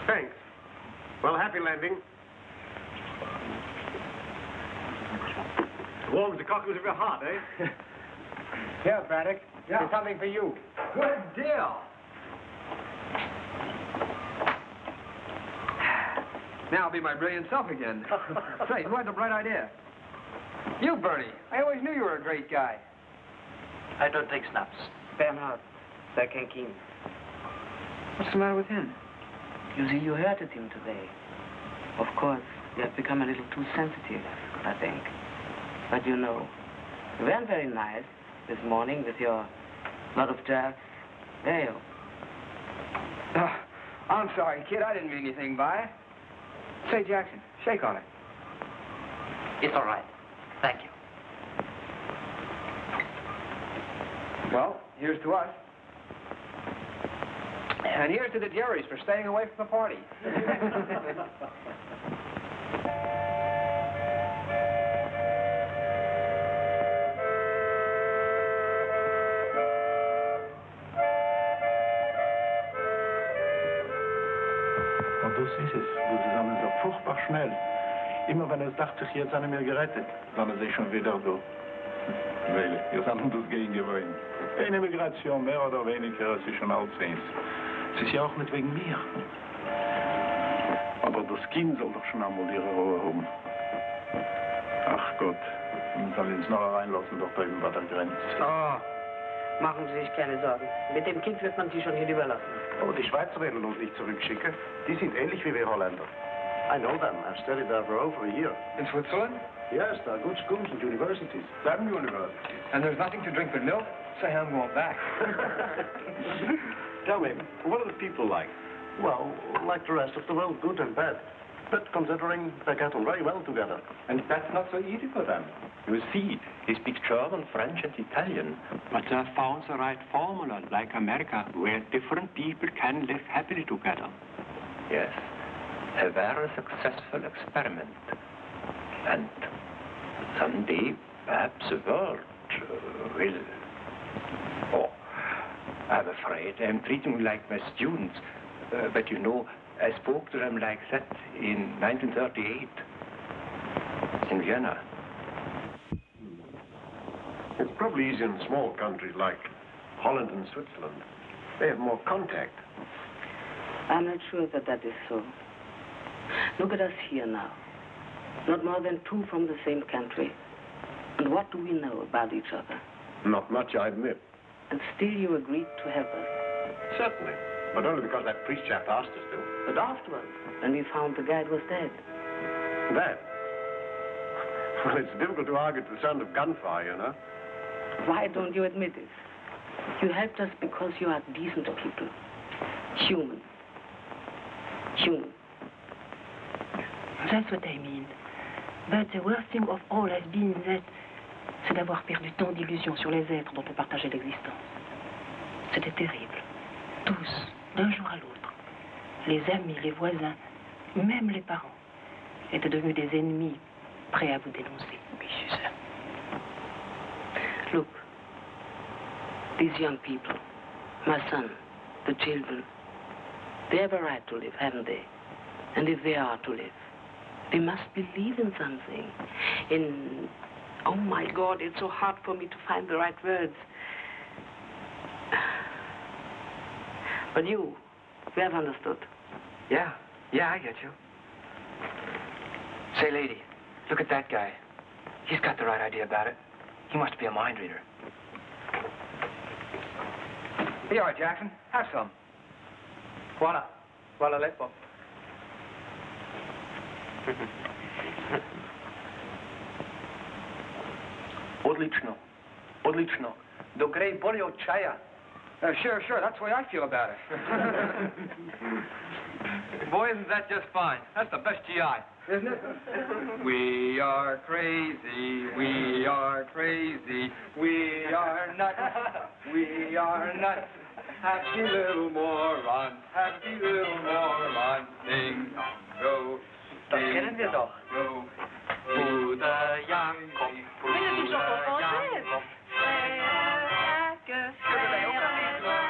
Thanks. Well, happy landing. Warms the cockles of your heart, eh? Here, Braddock. Yeah. There's something for you. Good deal. Now I'll be my brilliant self again. Say, who had the bright idea? You, Bernie. I always knew you were a great guy. I don't take snaps. Bernhard, der kein Kind. What's the matter with him? You see, you hurted him today. Of course, you have become a little too sensitive, I think. But you know, you weren't very nice this morning with your lot of jazz ale. Oh, I'm sorry, kid. I didn't mean anything by it. Say, Jackson, shake on it. It's all right. Thank you. Well, here's to us. And here's to the Jerrys for staying away from the party. Und das ist es. Das ist alles so furchtbar schnell. Immer wenn dachte, jetzt haben wir gerettet, dann ist schon wieder da. Weil wir sind das gegen gewöhnt. Eine Migration, mehr oder weniger, es ist schon alles eins. Es ist ja auch nicht wegen mir. Aber das Kind soll doch schon einmal ihre Ruhe haben. Ach Gott, wir sollen uns noch reinlassen, doch drüben bei der Grenze. Oh, machen Sie sich keine Sorgen. Mit dem Kind wird man Sie schon hier überlassen. Aber die Schweizer werden uns nicht zurückschicken. Die sind ähnlich wie wir Holländer. I know them. I've studied there for over a year. In Switzerland? Yes, there are good schools and universities. 7 universities. And there's nothing to drink but milk? Say I'm going back. Tell me, what are the people like? Well, like the rest of the world, good and bad. But considering they get on very well together. And that's not so easy for them. You see, they speak German, French, and Italian. But they have found the right formula, like America, where different people can live happily together. Yes, a very successful experiment. And someday, perhaps the world will... Oh, I'm afraid I'm treating them like my students. But you know, I spoke to them like that in 1938 in Vienna. It's probably easier in small countries like Holland and Switzerland. They have more contact. I'm not sure that that is so. Look at us here now. Not more than 2 from the same country. And what do we know about each other? Not much, I admit. And still you agreed to help us. Certainly. But only because that priest chap asked us to. But afterwards, when we found the guide was dead. Dead? Well, it's difficult to argue to the sound of gunfire, you know. Why don't you admit it? You helped us because you are decent people. Human. Human. That's what I mean. But the worst thing of all has been that c'est d'avoir perdu tant d'illusions sur les êtres dont on partageait l'existence. C'était terrible. Tous, d'un jour à l'autre. Les amis, les voisins, même les parents, étaient devenus des ennemis prêts à vous dénoncer. Oui, Susan. Look, these young people, my son, the children, they have a right to live, haven't they? And if they are to live, they must believe in something. In, oh my God, it's so hard for me to find the right words. But you have understood. Yeah, I get you. Say, lady, look at that guy. He's got the right idea about it. He must be a mind reader. Here you are, Jackson. Have some. Voilà. Voilà lepo. Odlično. Odlično. Do gre bolje od čaja. Sure. That's the way I feel about it. Boy, isn't that just fine. That's the best GI. Isn't it? We are crazy. We are crazy. We are nuts. We are nuts. Happy little morons. Happy little morons. Sing, go. Das kennen wir doch. Go. Bruder Jakob. Bruder Jakob.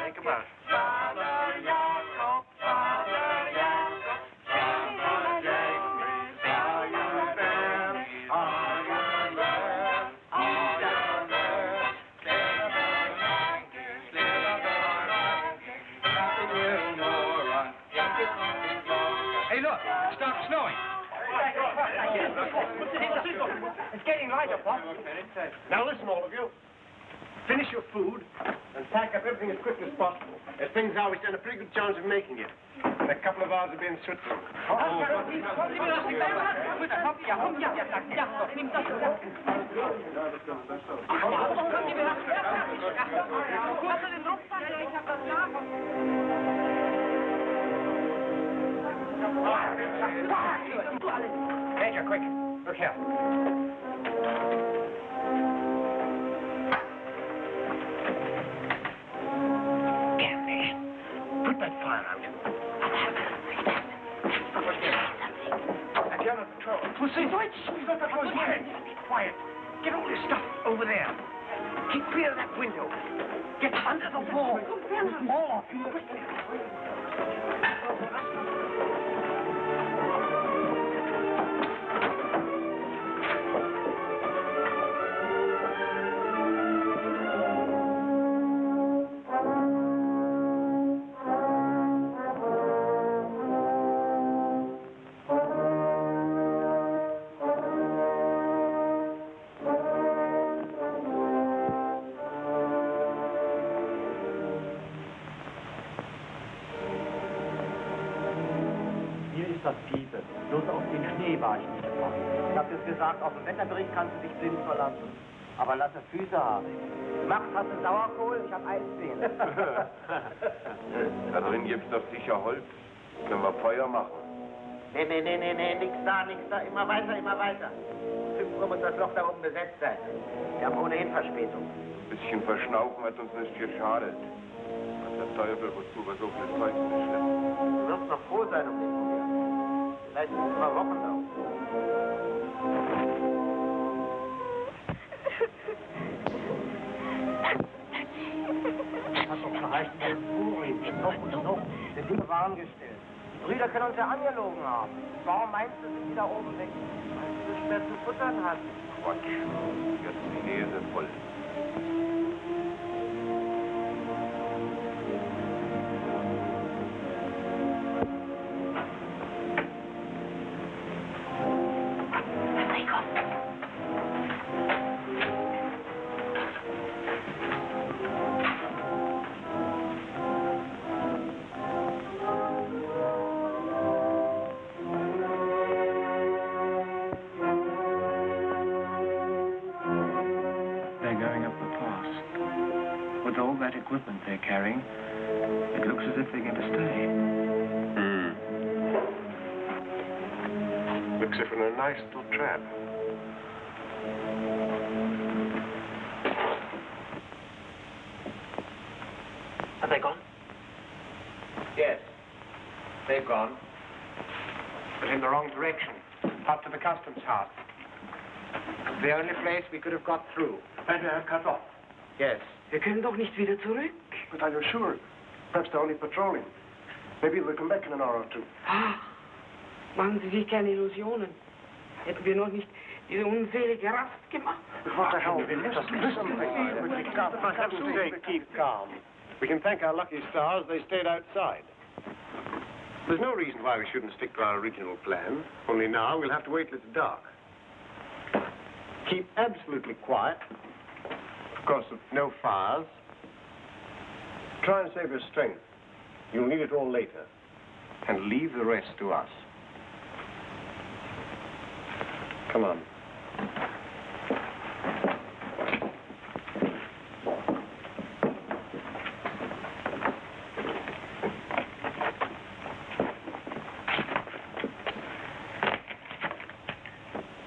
Denk maar. Vader Jakob, Vader Jakob, Vader Jakob, are you there? Are you there? Are you there? Happy little moron. Hey, look, it stopped snowing. It's getting lighter, Pop. Now listen, all of you. Finish your food and pack up everything as quickly as possible. As things are, we stand a pretty good chance of making it. In a couple of hours, we'll be in Switzerland. Major, quick. Look here. Put that fire out. And you're on patrol. We'll see. Quiet. Get all this stuff over there. Keep clear of that window. Get under the wall. All of you. Quickly. Auf den Wetterbericht kannst du dich blind verlassen. Aber lasse Füße haben. Max, hast du Sauerkohl? Ich hab Eisbeen. Da drin gibt's doch sicher Holz. Können wir Feuer machen. Nee, nix da. Immer weiter. 5 Uhr muss das Loch da oben besetzt sein. Wir haben ohnehin Verspätung. Ein bisschen verschnaufen hat uns nicht geschadet. Was der Teufel, wozu wir so viel Zeug schleppen. Du wirst noch froh sein um den Moment. Vielleicht sind es mal Wochen noch. Das hat doch verheißen, dass noch. Die Dinge waren gestellt. Die Brüder können uns ja angelogen haben. Warum meinst du, sind die da oben weg? Weil sie so schwer zu futtern hatten. Quatsch. Jetzt die Nähe sind voll. Equipment they're carrying, it looks as if they're going to stay. Looks as if we're in a nice little trap. Have they gone? Yes, they've gone. But in the wrong direction. Up to the customs house. The only place we could have got through. And we have cut off. Yes. Wir können doch nicht wieder zurück. But are you sure? Perhaps they're only patrolling. Maybe they'll come back in an hour or two. Machen Sie sich keine Illusionen. Hätten wir noch nicht diese unselige Rast gemacht. What the hell? For heaven's sake, keep calm. We can thank our lucky stars they stayed outside. There's no reason why we shouldn't stick to our original plan. Only now we'll have to wait till it's dark. Keep absolutely quiet course, no fires. Try and save your strength. You'll need it all later. And leave the rest to us. Come on.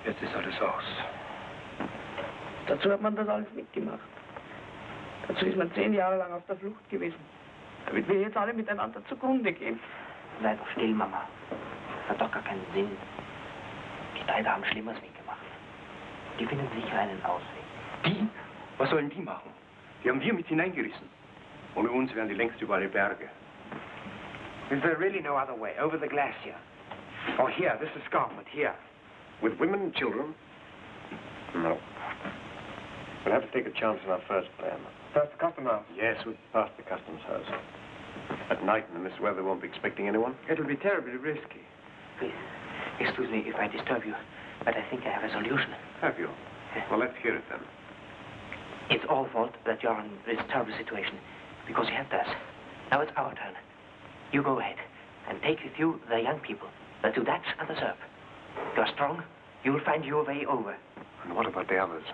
Jetzt ist alles aus. Dazu hat man das alles mitgemacht. Dazu ist man 10 Jahre lang auf der Flucht gewesen. Damit wir jetzt alle miteinander zugrunde gehen. Sei doch still, Mama. Das hat doch gar keinen Sinn. Die beiden haben Schlimmeres mitgemacht. Die finden sicher einen Ausweg. Die? Was sollen die machen? Die haben wir mit hineingerissen. Ohne uns wären die längst über alle Berge. Is there really no other way? Over the glacier? Oh, here, this escarpment, here. With women and children? No. We'll have to take a chance on our first plan. Past the custom house? Yes, we'll pass the customs house. At night in this weather, won't be expecting anyone. It'll be terribly risky. Please, excuse me if I disturb you, but I think I have a solution. Have you? Well, let's hear it then. It's our fault that you're in this terrible situation, because you helped us. Now it's our turn. You go ahead, and take with you the young people, the two Dutch and the Serb. You're strong, you will find your way over. And what about the others?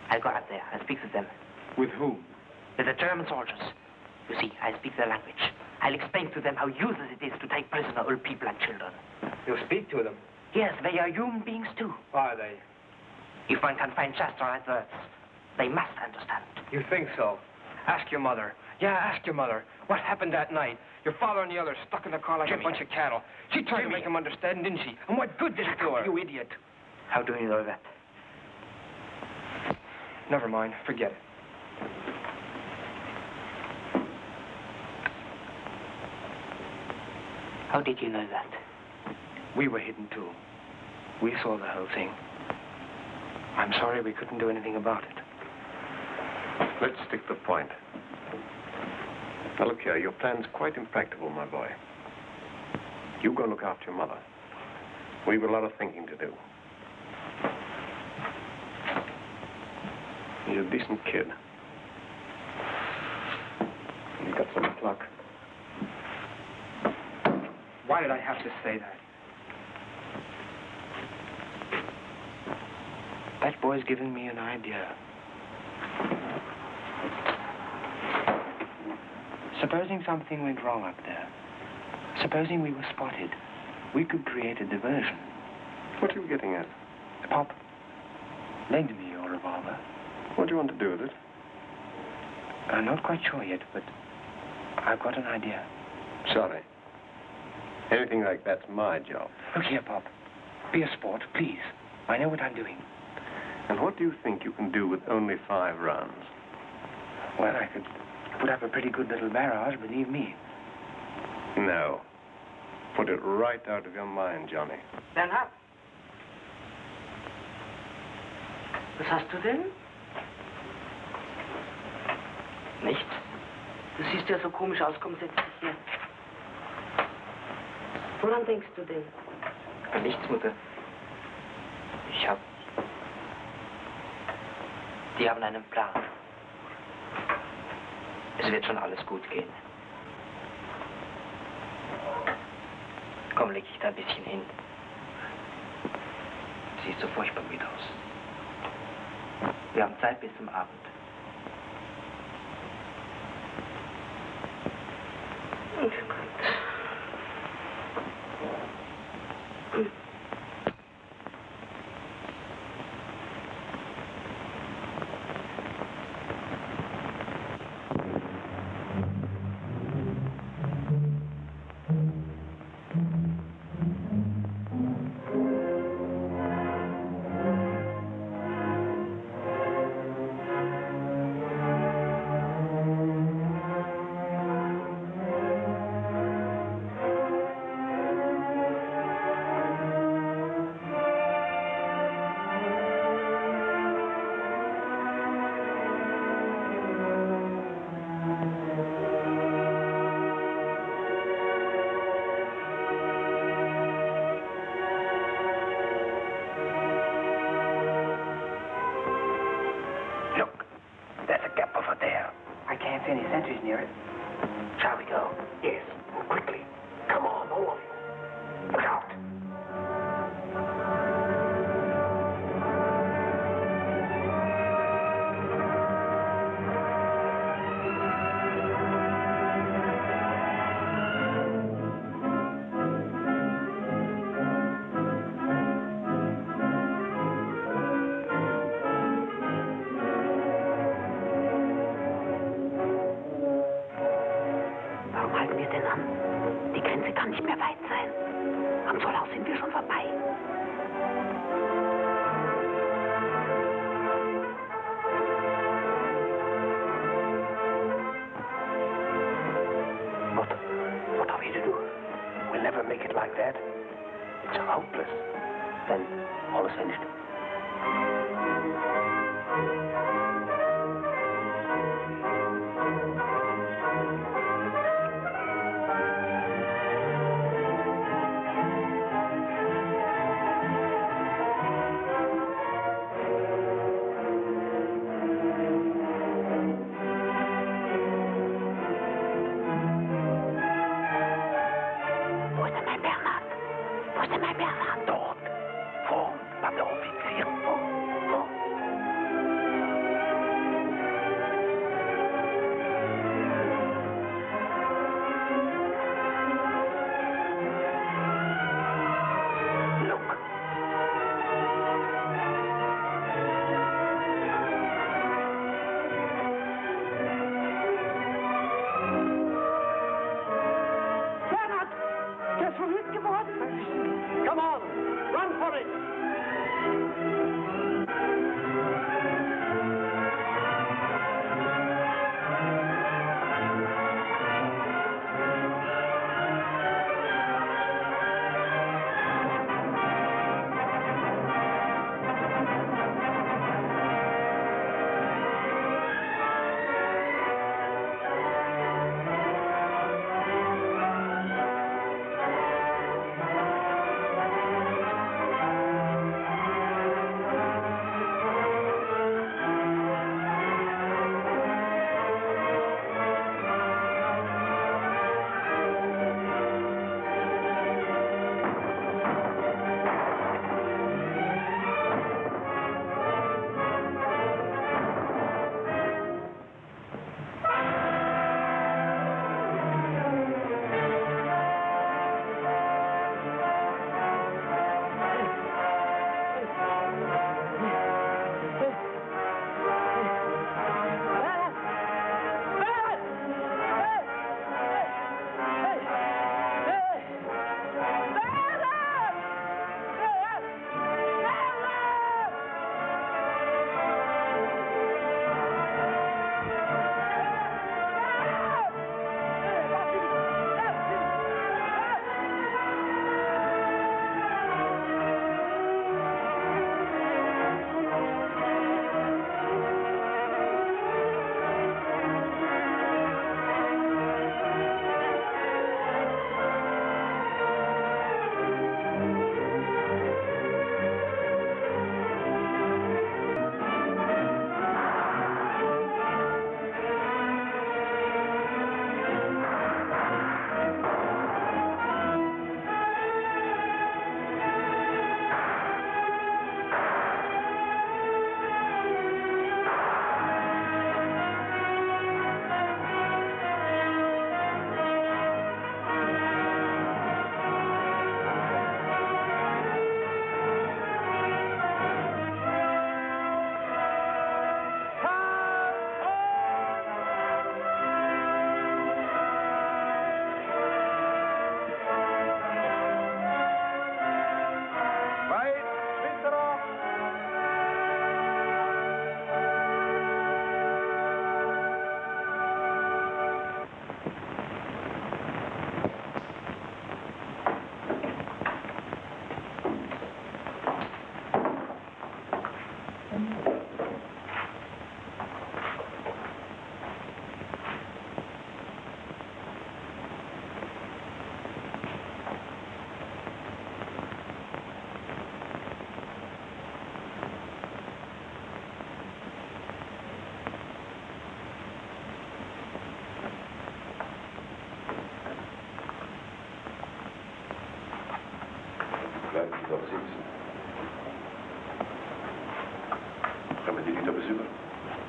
I'll go up there and speak with them. With whom? With the German soldiers. You see, I speak their language. I'll explain to them how useless it is to take prisoner old people and children. You'll speak to them? Yes, they are human beings too. Are they? If one can find just the right words, they must understand. You think so? Ask your mother. Yeah, ask your mother. What happened that night? Your father and the others stuck in the car like Jimmy. a bunch of cattle. She tried to make them understand, didn't she? And what good did it do her? You idiot. How do you know that? Never mind. Forget it. How did you know that? We were hidden too. We saw the whole thing. I'm sorry we couldn't do anything about it. Let's stick to the point. Now, look here, your plan's quite impractical, my boy. You go look after your mother. We've a lot of thinking to do. He's a decent kid. He's got some pluck. Why did I have to say that? That boy's given me an idea. Supposing something went wrong up there. Supposing we were spotted. We could create a diversion. What are you getting at? Pop, lend me your revolver. What do you want to do with it? I'm not quite sure yet, but I've got an idea. Sorry. Anything like that's my job. Look here, Pop. Be a sport, please. I know what I'm doing. And what do you think you can do with only 5 rounds? Well, I could put up a pretty good little barrage, believe me. No. Put it right out of your mind, Johnny. Bernhard? Was hast du denn? Nichts. Du siehst ja so komisch aus, komm, setz dich hier. Woran denkst du denn? An nichts, Mutter. Die haben einen Plan. Es wird schon alles gut gehen. Komm, leg dich da ein bisschen hin. Siehst so furchtbar müde aus. Wir haben Zeit bis zum Abend. see any sentries near it. Shall we go? Yes, quickly. Come on, all of you. Look out. Warum halten wir denn an? Die Grenze kann nicht mehr weit sein. Am Zollhaus sind wir schon vorbei. What are we to do? We'll never make it like that. It's hopeless. Then all is finished. Wo ist denn mein Bernhard? Wo ist denn mein Bernhard? Dort. Vor. Bei der Offizier. Oh.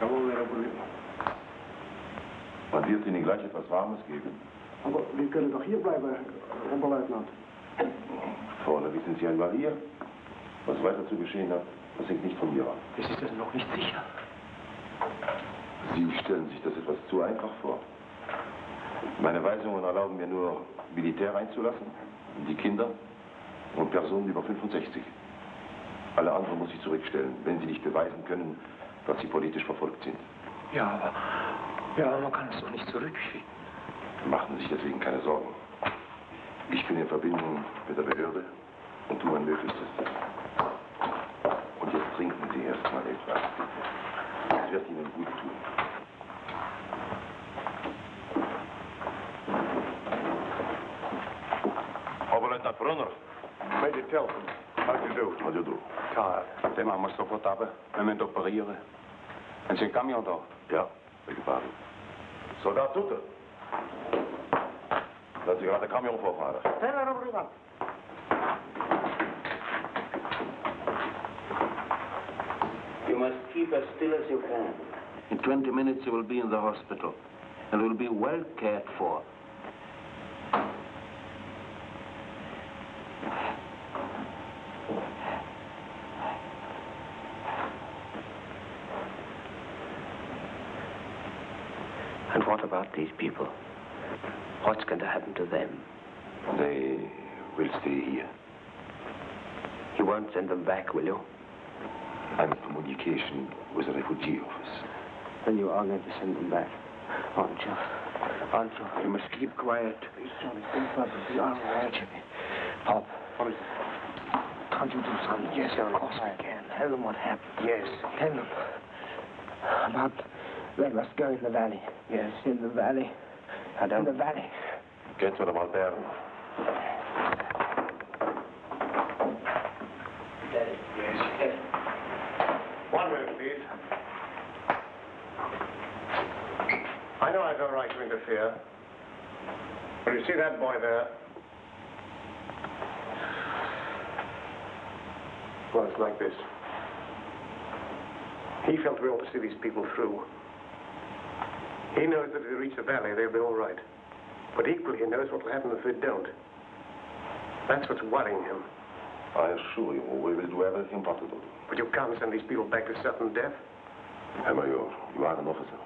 Jawohl, Herr Kommissar. Man wird Ihnen gleich etwas Warmes geben. Aber wir können doch hier bleiben, Herr Oberleutnant. Vorne wissen Sie einmal hier. Was weiter zu geschehen hat, das hängt nicht von mir ab. Das ist also noch nicht sicher. Sie stellen sich das etwas zu einfach vor. Meine Weisungen erlauben mir nur, Militär einzulassen, die Kinder und Personen über 65. Alle anderen muss ich zurückstellen, wenn sie nicht beweisen können, dass sie politisch verfolgt sind. Ja, aber man kann es doch nicht zurückschicken. Machen Sie sich deswegen keine Sorgen. Ich bin in Verbindung mit der Behörde und tue mein Möglichstes. Und jetzt trinken Sie erst mal etwas. Das wird Ihnen gut tun. Oberleutnant Brunner. Major Telford, how do you do? How do you do? Tired. Den machen wir sofort ab. Wir müssen operieren. En zijn camion da? Ja, weggefahren. Soldat Tutte. Lassen Sie gerade den Camion vorfahren. Herr Oberleutnant. You must keep as still as you can. In 20 minutes you will be in the hospital and will be well cared for. And what about these people? What's going to happen to them? They will stay here. You won't send them back, will you? I'm in communication with the refugee office. Then you are going to send them back, aren't you? Aren't you? You must keep quiet. Please, Johnny, think about it. You are right, Jimmy. Pop. What is it? Can't you do something? Yes, of course we can. Tell them what happened. Yes. Tell them about they must go in the valley. Yes, in the valley. In the valley. Get to the Alberto. Yes. One minute, please. I know I've no right to interfere. But you see that boy there? Well, it's like this. He felt we ought to see these people through. He knows that if they reach the valley, they'll be all right. But equally, he knows what will happen if they don't. That's what's worrying him. I assure you, we will do everything possible. But you can't send these people back to certain death. Herr Major, you are an officer.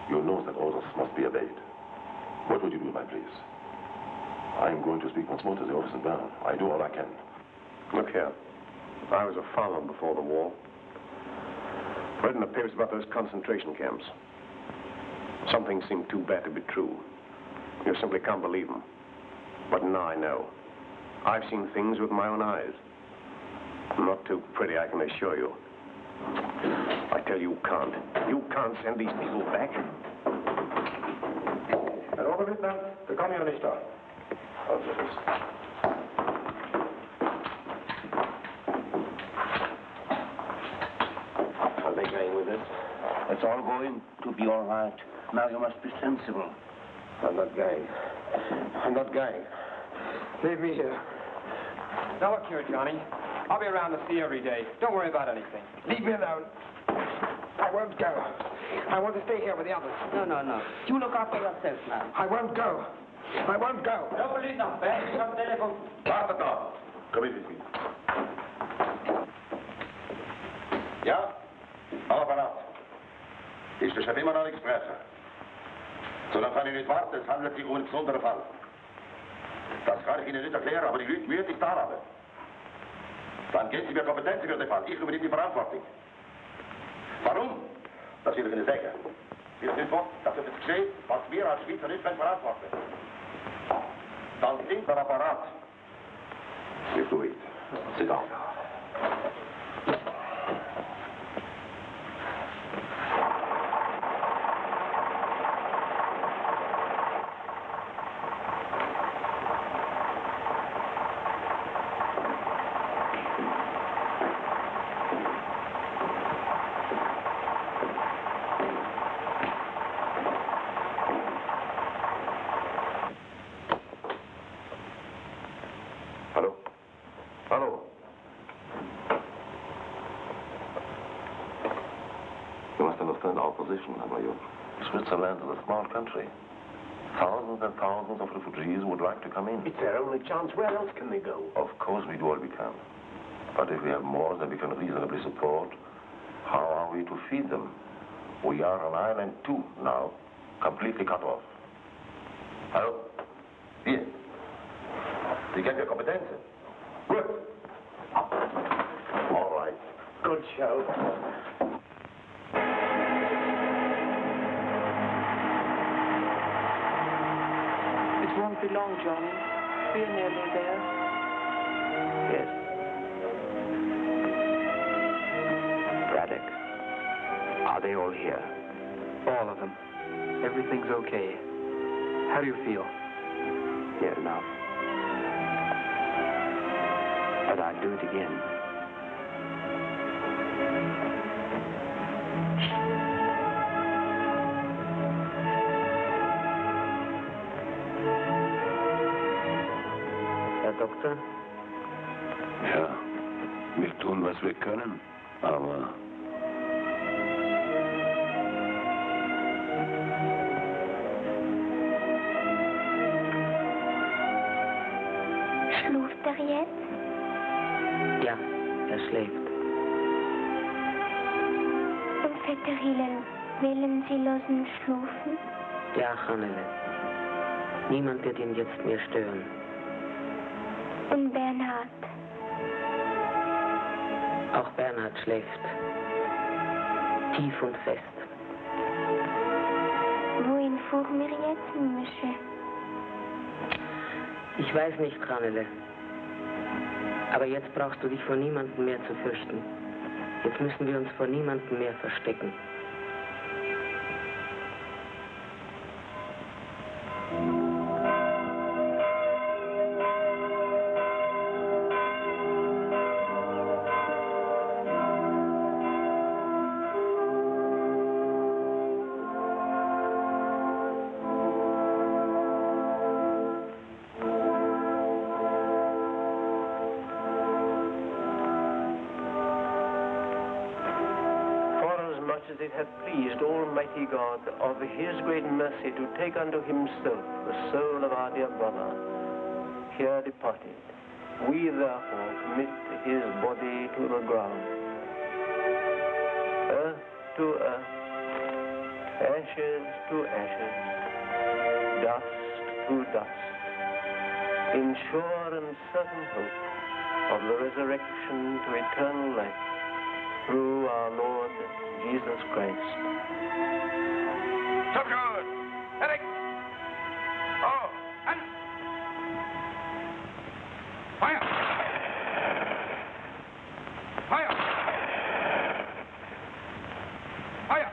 You know that orders must be obeyed. What would you do in my place? I am going to speak once more to the officer in Bern. I do all I can. Look here. I was a farmer before the war. Read in the papers about those concentration camps. Some things seem too bad to be true. You simply can't believe them. But now I know. I've seen things with my own eyes. Not too pretty, I can assure you. I tell you, can't. You can't send these people back. Herr Oberleutnant, der Camion ist da. Are they going with us? It's all going to be all right. Now you must be sensible. I'm not going. I'm not going. Leave me here. Now look here, Johnny. I'll be around to see you every day. Don't worry about anything. Leave me alone. I won't go. I want to stay here with the others. No. You look after yourself now. I won't go. I won't go. Oberleutnant, wer ist am Telefon? Wartet da. Komm mit mir. Ja? Apparat. Ist der Chef immer noch nichts sprechen? So, dann kann ich nicht warten. Es handelt sich um einen besonderen Fall. Das kann ich Ihnen nicht erklären, aber die Leute müssen sich da haben. Dann geben Sie mir Kompetenz für den Fall. Ich übernehme die Verantwortung. Warum? Das will ich Ihnen sagen. Wir sind fort, dass es geschieht, was wir als Schweizer nicht verantworten. Dann sind wir Apparat. If you wait. Sit down. understand our position, Major. Switzerland is a small country. Thousands and thousands of refugees would like to come in. It's their only chance. Where else can they go? Of course we do all we can. But if we have more than we can reasonably support, how are we to feed them? We are an island too now, completely cut off. Hallo? Hier. Sie kennen die Kompetenz. Gut. All right. Good show. It won't be long, Johnny. We're nearly there. Yes. Braddock, are they all here? All of them. Everything's okay. How do you feel? Near enough. But I'd do it again. Herr Doktor? Ja, wir tun, was wir können, aber... Schläft er jetzt? Ja, er schläft. Und Vetter Hillel, wollen Sie losen schlafen? Ja, Hannele. Niemand wird ihn jetzt mehr stören. Und Bernhard? Auch Bernhard schläft. Tief und fest. Wohin fuhren wir jetzt, Mische? Ich weiß nicht, Hannele. Aber jetzt brauchst du dich vor niemandem mehr zu fürchten. Jetzt müssen wir uns vor niemandem mehr verstecken. It hath pleased Almighty God of his great mercy to take unto himself the soul of our dear brother, here departed. We therefore commit his body to the ground. Earth to earth, ashes to ashes, dust to dust, in sure and certain hope of the resurrection to eternal life through our Lord Jesus Christ. So good. Eric. Oh, and fire. Fire. Fire.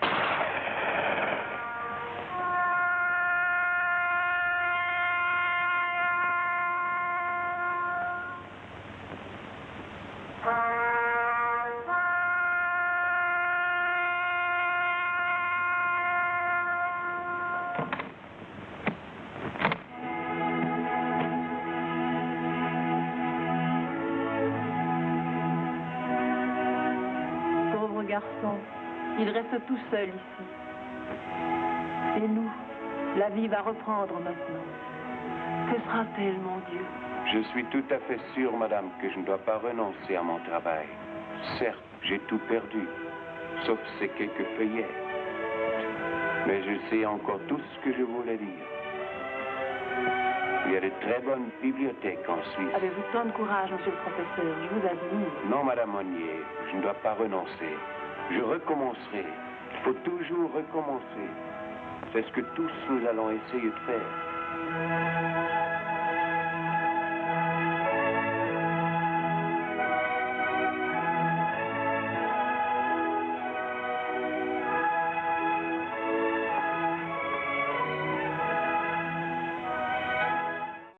Garçon, il reste tout seul ici. Et nous, la vie va reprendre maintenant. Que sera-t-elle, mon Dieu? Je suis tout à fait sûr, madame, que je ne dois pas renoncer à mon travail. Certes, j'ai tout perdu, sauf ces quelques feuillets. Mais je sais encore tout ce que je voulais dire. Il y a de très bonnes bibliothèques en Suisse. Avez-vous tant de courage, monsieur le professeur? Je vous admire. Non, madame Monnier, je ne dois pas renoncer. Je recommencerai. Il faut toujours recommencer. C'est ce que tous nous allons essayer de faire.